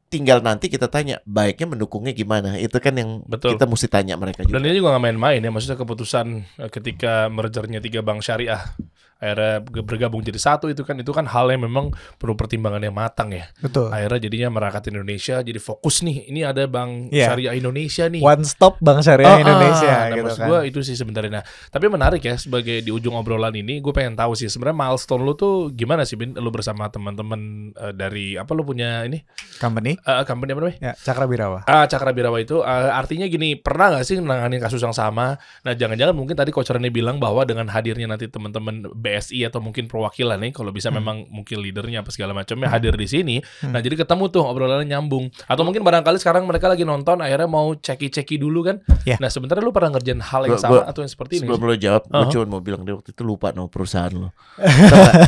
tinggal nanti kita tanya baiknya mendukungnya gimana. Itu kan yang kita mesti tanya mereka juga. Dan ini juga gak main-main ya. Maksudnya keputusan ketika mergernya 3 bank syariah akhirnya bergabung jadi satu, itu kan hal yang memang perlu pertimbangan yang matang ya. Akhirnya jadinya Merakat Indonesia jadi fokus nih. Ini ada bank syariah Indonesia nih. One stop bank syariah Indonesia. Nah, gitu maksud gue itu sih sebenarnya. Nah, tapi menarik ya, sebagai di ujung obrolan ini gue pengen tahu sih sebenarnya milestone lu tuh gimana sih, Bin? Lu bersama teman-teman dari apa, lu punya ini company apa namanya? Ya, Cakrabirawa. Cakrabirawa itu artinya gini, pernah gak sih nanganin kasus yang sama? Nah, jangan-jangan mungkin tadi Coach Rene bilang bahwa dengan hadirnya nanti teman-teman BSI atau mungkin perwakilan nih, kalau bisa memang mungkin leadernya apa segala macamnya hadir di sini. Nah, jadi ketemu tuh obrolannya nyambung. Atau mungkin barangkali sekarang mereka lagi nonton, akhirnya mau ceki dulu kan. Nah, sebenarnya lu pernah ngerjain hal yang sama atau yang seperti ini? Sebelum lo jawab, gue cuma mau bilang dia waktu itu lupa nama perusahaan lo.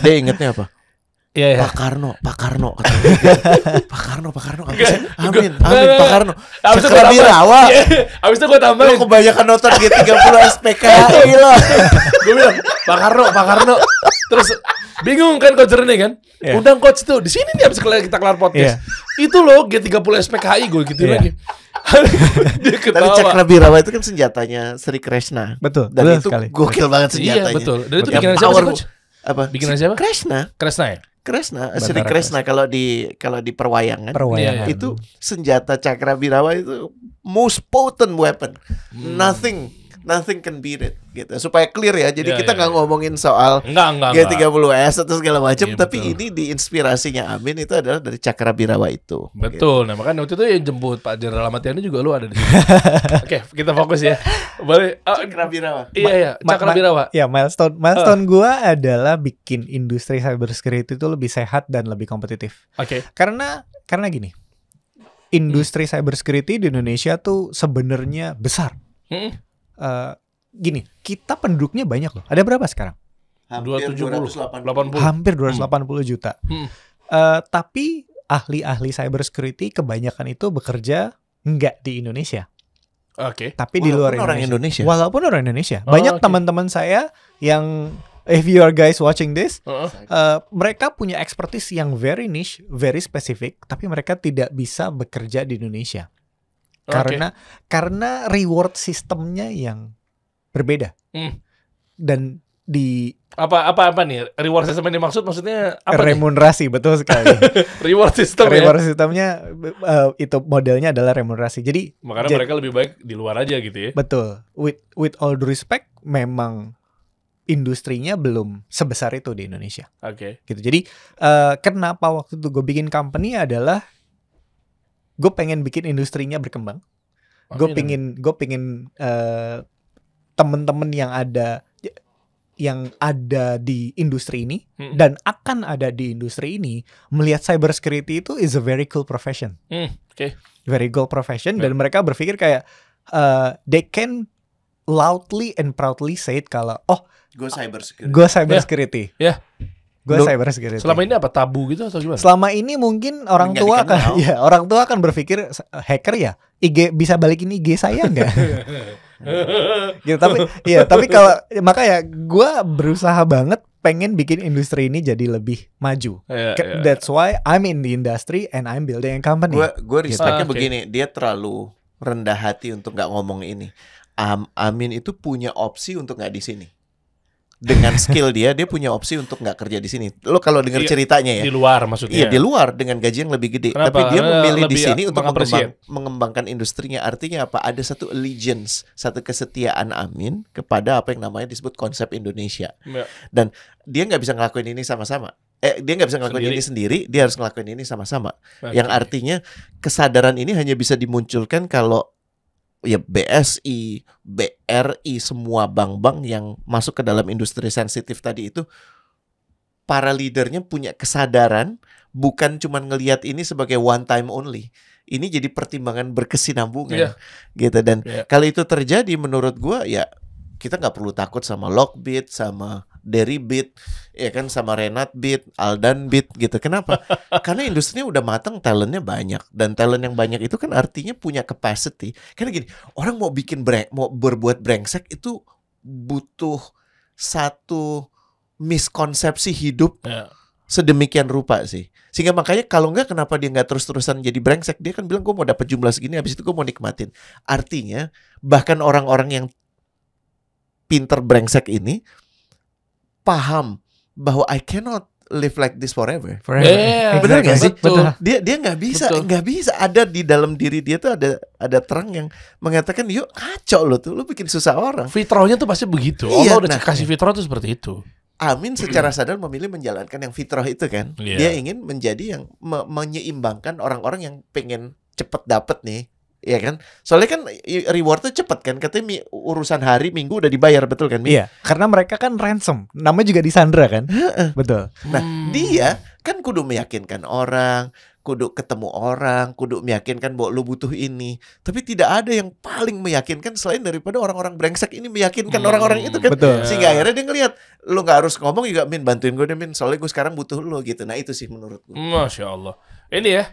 Dia ingetnya apa? Iya. Pak Karno. Pak Karno. Amin, Pak Karno. Cakrabirawa. Abis itu gue tambahin. Lo kebanyakan nonton G30 SPKI lo. Gue bilang Pak Karno. Terus bingung kan coach Rene kan? Undang coach tuh di sini nih abis kita kelar podcast. Itu loh G30 SPKI gue gitu lagi. Dia ketawa. Tapi Cakrabirawa itu kan senjatanya Sri Krishna. Betul. Dan itu sekali. gokil banget senjatanya. Iya betul. Dan itu bikinan siapa sih coach? Apa? Bikinan siapa? Krishna ya? Sri Krishna kalau di perwayangan. Itu senjata Cakrabirawa itu most potent weapon. Nothing can beat it gitu. Supaya clear ya. Jadi kita nggak ngomongin soal G30S atau segala macam, tapi betul. Ini diinspirasinya Amin itu adalah dari Cakrabirawa itu. Betul. Gitu. Nah, makanya waktu itu yang jemput Pak Jenderal Ahmad Yani juga lu ada di sini. Oke, kita fokus ya. Boleh Cakrabirawa. Iya, Cakrabirawa. Milestone gua adalah bikin industri cybersecurity itu lebih sehat dan lebih kompetitif. Oke. Karena gini. Industri cybersecurity di Indonesia tuh sebenarnya besar. Gini, kita penduduknya banyak loh. Ada berapa sekarang? Hampir 280. Hampir 280 juta. Tapi ahli-ahli cybersecurity kebanyakan itu bekerja nggak di Indonesia. Oke. Tapi di luar Indonesia. Walaupun orang Indonesia. Banyak teman-teman saya yang if you are guys watching this, mereka punya expertise yang very niche, very specific, tapi mereka tidak bisa bekerja di Indonesia. Karena reward sistemnya yang berbeda. Dan di apa nih reward system yang dimaksud maksudnya apa? Remunerasi nih? Betul sekali. Reward sistemnya itu modelnya adalah remunerasi. Jadi makanya mereka lebih baik di luar aja gitu ya. Betul. With all due respect, memang industrinya belum sebesar itu di Indonesia. Oke. Gitu. Jadi kenapa waktu itu gue bikin company adalah gue pengen bikin industrinya berkembang. Gue pengen temen-temen yang ada di industri ini dan akan ada di industri ini melihat cybersecurity itu is a very cool profession. Very cool profession dan mereka berpikir kayak they can loudly and proudly say it kalau gue cybersecurity. Gue cybersecurity. Selama ini apa tabu gitu atau gimana? Selama ini mungkin orang tua akan berpikir hacker ya IG bisa balikin IG saya nggak? Gitu, tapi kalau makanya gue berusaha banget pengen bikin industri ini jadi lebih maju. That's why I'm in the industry and I'm building a company. Gue respectnya begini, dia terlalu rendah hati untuk nggak ngomong ini. Amin itu punya opsi untuk nggak di sini. Dengan skill dia punya opsi untuk nggak kerja di sini. Lo kalau dengar ceritanya ya di luar maksudnya. Iya di luar dengan gaji yang lebih gede. Kenapa? Tapi dia memilih di sini untuk mengembangkan industrinya. Artinya apa? Ada satu allegiance, satu kesetiaan Amin kepada apa yang namanya disebut konsep Indonesia. Dan dia nggak bisa ngelakuin ini sama-sama. Dia nggak bisa ngelakuin ini sendiri. Dia harus ngelakuin ini sama-sama. Yang artinya kesadaran ini hanya bisa dimunculkan kalau ya BSI, BRI, semua bank-bank yang masuk ke dalam industri sensitif tadi itu, para leadernya punya kesadaran bukan cuma ngelihat ini sebagai one time only. Ini jadi pertimbangan berkesinambungan, gitu. Dan kalau itu terjadi, menurut gua ya kita nggak perlu takut sama Lockbit, sama Deribit, ya kan, sama Renatbit, Aldanbit gitu. Kenapa? Karena industrinya udah matang, talentnya banyak, dan talent yang banyak itu kan artinya punya capacity. Karena gini, orang mau berbuat brengsek itu butuh satu miskonsepsi hidup sedemikian rupa sih. Sehingga makanya kalau enggak, kenapa dia nggak terus-terusan jadi brengsek? Dia kan bilang gue mau dapat jumlah segini, habis itu gue mau nikmatin. Artinya bahkan orang-orang yang pinter brengsek ini paham bahwa I cannot live like this forever. Benar nggak sih? Betul. Dia nggak bisa ada di dalam diri dia tuh ada terang yang mengatakan yuk kacau lo tuh, lo bikin susah orang. Fitrahnya tuh pasti begitu. Allah udah kasih fitrah tuh seperti itu. Amin secara sadar memilih menjalankan yang fitrah itu kan. Dia ingin menjadi yang menyeimbangkan orang-orang yang pengen cepet dapet nih Iya kan? Soalnya kan rewardnya cepet kan. Katanya urusan hari Minggu udah dibayar, betul kan? Iya, karena mereka kan ransom. Namanya juga disandra kan? Betul. Nah, dia kan kudu meyakinkan orang, kudu ketemu orang, kudu meyakinkan bahwa lu butuh ini. Tapi tidak ada yang paling meyakinkan selain daripada orang-orang brengsek ini meyakinkan orang-orang itu kan. Betul. Sehingga akhirnya dia ngelihat, lu gak harus ngomong juga, Min, bantuin gue deh, Min. Soalnya gue sekarang butuh lu gitu. Nah itu sih menurut gue. Masya Allah. Ini ya,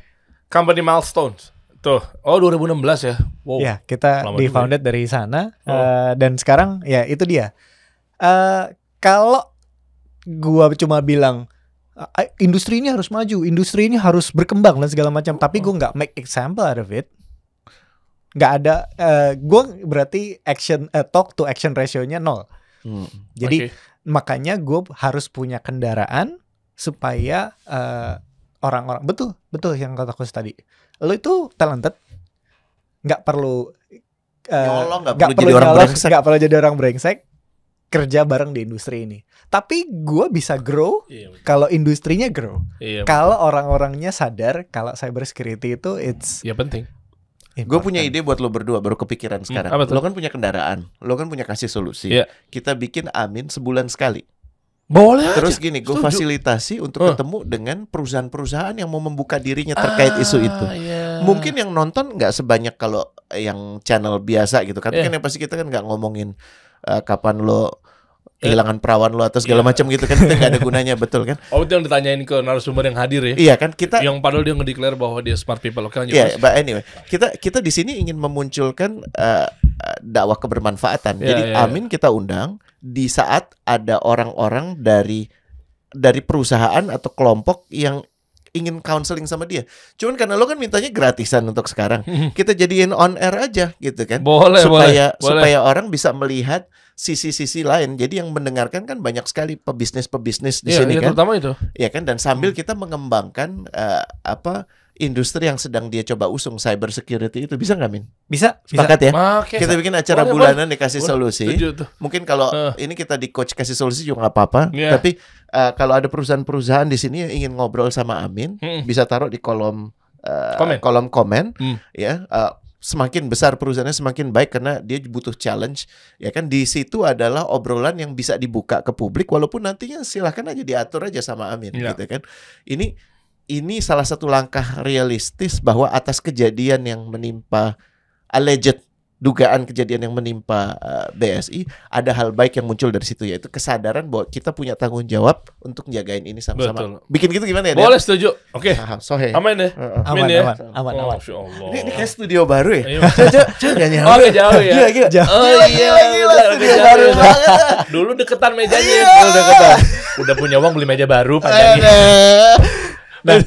company milestones. Tuh, 2016 ya. Wow. Ya, kita di-founded dari sana. Dan sekarang ya itu dia. Kalau gua cuma bilang industri ini harus maju, industri ini harus berkembang dan segala macam, tapi gue nggak make example out of it, nggak ada, gue berarti talk to action ratio-nya 0. Jadi makanya gue harus punya kendaraan supaya orang-orang betul yang kata Coach tadi, lo itu talented, nggak perlu nggak perlu jadi orang brengsek, kerja bareng di industri ini. Tapi gue bisa grow kalau industrinya grow. Kalau orang-orangnya sadar kalau cyber security itu it's penting. Gue punya ide buat lo berdua, baru kepikiran sekarang. Lo kan punya kendaraan, lo kan punya kasih solusi. Kita bikin Amin sebulan sekali. Boleh. Terus gini, gue fasilitasi untuk ketemu dengan perusahaan-perusahaan yang mau membuka dirinya terkait isu itu. Mungkin yang nonton nggak sebanyak kalau yang channel biasa gitu kan. Kan yang pasti kita kan nggak ngomongin kapan lo kehilangan perawan lo atau segala macam gitu kan, itu nggak ada gunanya, betul kan? Oh, itu yang ditanyain ke narasumber yang hadir ya? Iya kan, kita yang padahal dia ngedeklar bahwa dia smart people. Iya, but anyway, kita di sini ingin memunculkan dakwah kebermanfaatan. Jadi Amin kita undang di saat ada orang-orang dari perusahaan atau kelompok yang ingin counseling sama dia. Cuman karena lo kan mintanya gratisan untuk sekarang, kita jadiin on air aja gitu kan. Supaya orang bisa melihat sisi-sisi lain. Jadi yang mendengarkan kan banyak sekali pebisnis di sini kan. Terutama itu. Ya kan, dan sambil kita mengembangkan industri yang sedang dia coba usung, cyber security itu. Bisa nggak, Min? Bisa. Sepakat ya? Kita bikin acara bulanan dikasih solusi. Mungkin kalau ini kita di coach kasih solusi juga nggak apa-apa. Tapi kalau ada perusahaan-perusahaan di sini yang ingin ngobrol sama Amin, bisa taruh di kolom komen. Ya. Semakin besar perusahaannya semakin baik karena dia butuh challenge, ya kan. Di situ adalah obrolan yang bisa dibuka ke publik, walaupun nantinya silahkan aja diatur aja sama Amin, gitu kan. Ini salah satu langkah realistis bahwa atas kejadian yang menimpa, alleged dugaan kejadian yang menimpa BSI, ada hal baik yang muncul dari situ, yaitu kesadaran bahwa kita punya tanggung jawab untuk jagain ini sama-sama. Bikin gitu gimana ya? Boleh, setuju. Oke. Aman deh. Aman. Ini kayak studio baru ya? Jangan nyampe. Oke, jauh ya. Gila, studio baru banget. Dulu deketan mejanya. Udah punya uang beli meja baru panjangnya. Nah,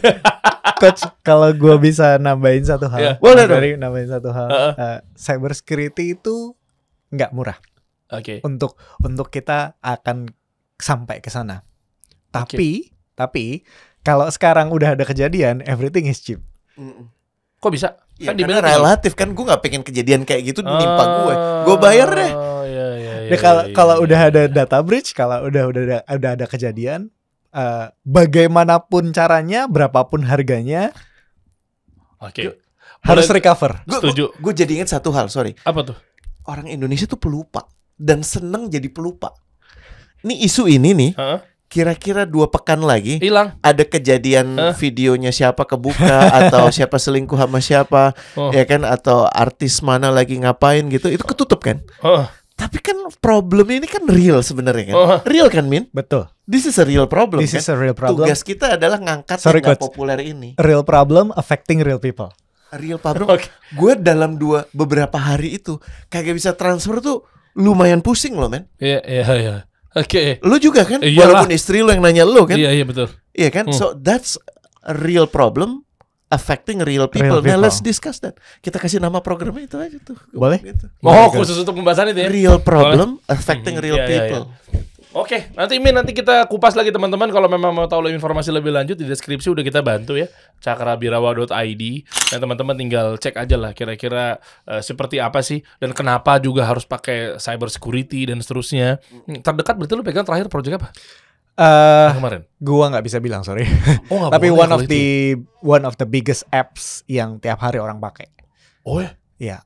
Coach, kalau gue bisa nambahin satu hal, boleh dong. Nambahin satu hal, cyber security itu nggak murah. Untuk kita akan sampai ke sana. Tapi kalau sekarang udah ada kejadian, everything is cheap. Kok bisa? Ya, kan karena relatif kan, gue nggak pengen kejadian kayak gitu menimpa gue bayar deh. Kalau udah ada data breach, kalau udah ada kejadian, bagaimanapun caranya, berapapun harganya, harus recover. Setuju. Gue jadi ingat satu hal, sorry. Apa tuh? Orang Indonesia tuh pelupa dan seneng jadi pelupa. Nih isu ini nih, kira-kira 2 pekan lagi hilang. Ada kejadian videonya siapa kebuka atau siapa selingkuh sama siapa, ya kan, atau artis mana lagi ngapain gitu, itu ketutup kan. Tapi kan problem ini kan real sebenarnya kan. Real kan, Min? Betul. This is a real problem. This is a real problem. Tugas kita adalah ngangkat yang gak populer ini. Real problem affecting real people. Real problem. Gue dalam beberapa hari itu kagak bisa transfer tuh lumayan pusing loh, men. Iya. Lu juga kan? Walaupun istri lu yang nanya lu kan? Iya, betul. Iya kan? So that's a real problem affecting real people. Now let's discuss that. Kita kasih nama programnya itu aja tuh. Boleh? Gitu. Khusus untuk pembahasan itu ya? Real problem affecting real people. Oke, nanti kita kupas lagi teman-teman. Kalau memang mau tahu informasi lebih lanjut, di deskripsi udah kita bantu ya, cakrabirawa.id. Dan teman-teman tinggal cek aja lah kira-kira seperti apa sih dan kenapa juga harus pakai cyber security dan seterusnya. Terdekat berarti lu pegang terakhir proyek apa? Kemarin. Gua nggak bisa bilang, sorry. Tapi one of the biggest apps yang tiap hari orang pakai. Iya.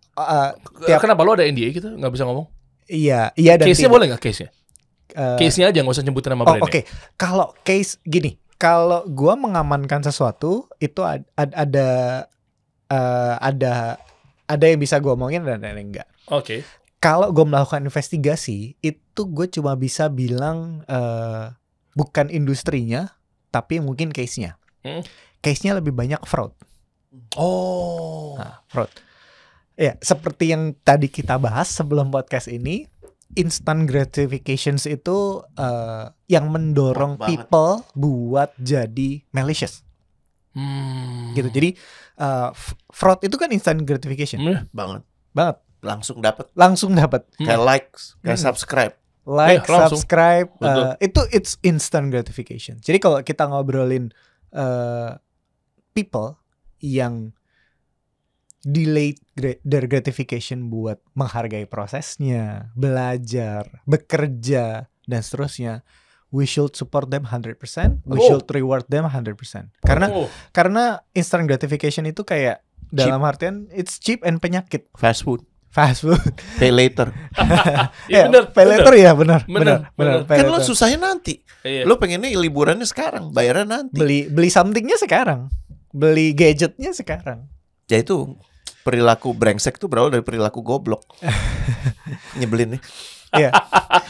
Kenapa lo ada NDA gitu? Nggak bisa ngomong? Iya. Dan case-nya boleh nggak case-nya? Case-nya aja, nggak usah nyebutin nama brand. Oke. Kalau case gini, kalau gua mengamankan sesuatu itu ada yang bisa gua omongin dan ada yang enggak. Oke. Kalau gua melakukan investigasi, itu gue cuma bisa bilang bukan industrinya, tapi mungkin case-nya. Case-nya lebih banyak fraud. Fraud. Ya, seperti yang tadi kita bahas sebelum podcast ini, instant gratifications itu yang mendorong people buat jadi malicious. Gitu. Jadi fraud itu kan instant gratification. Banget. Langsung dapat. Kayak likes, kayak subscribe. Subscribe, itu it's instant gratification. Jadi kalau kita ngobrolin people yang delayed their gratification buat menghargai prosesnya, belajar, bekerja, dan seterusnya, we should support them 100%, we should reward them 100%. Karena instant gratification itu kayak dalam artian it's cheap and penyakit. Fast food. Pay later. Pay later ya, benar. Kan lo susahnya nanti. Lo pengennya liburannya sekarang, bayarnya nanti. Beli somethingnya sekarang. Beli gadgetnya sekarang. Ya itu perilaku brengsek tuh berawal dari perilaku goblok. Nyebelin nih. Iya.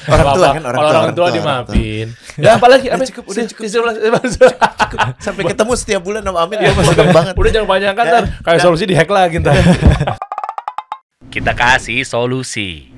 Orang tua dimaafin. Ya apalagi cukup. Sampai ketemu setiap bulan sama Amin ya seneng banget. Udah jangan banyak kan kayak solusi di hack lagi ntar. Kita kasih solusi.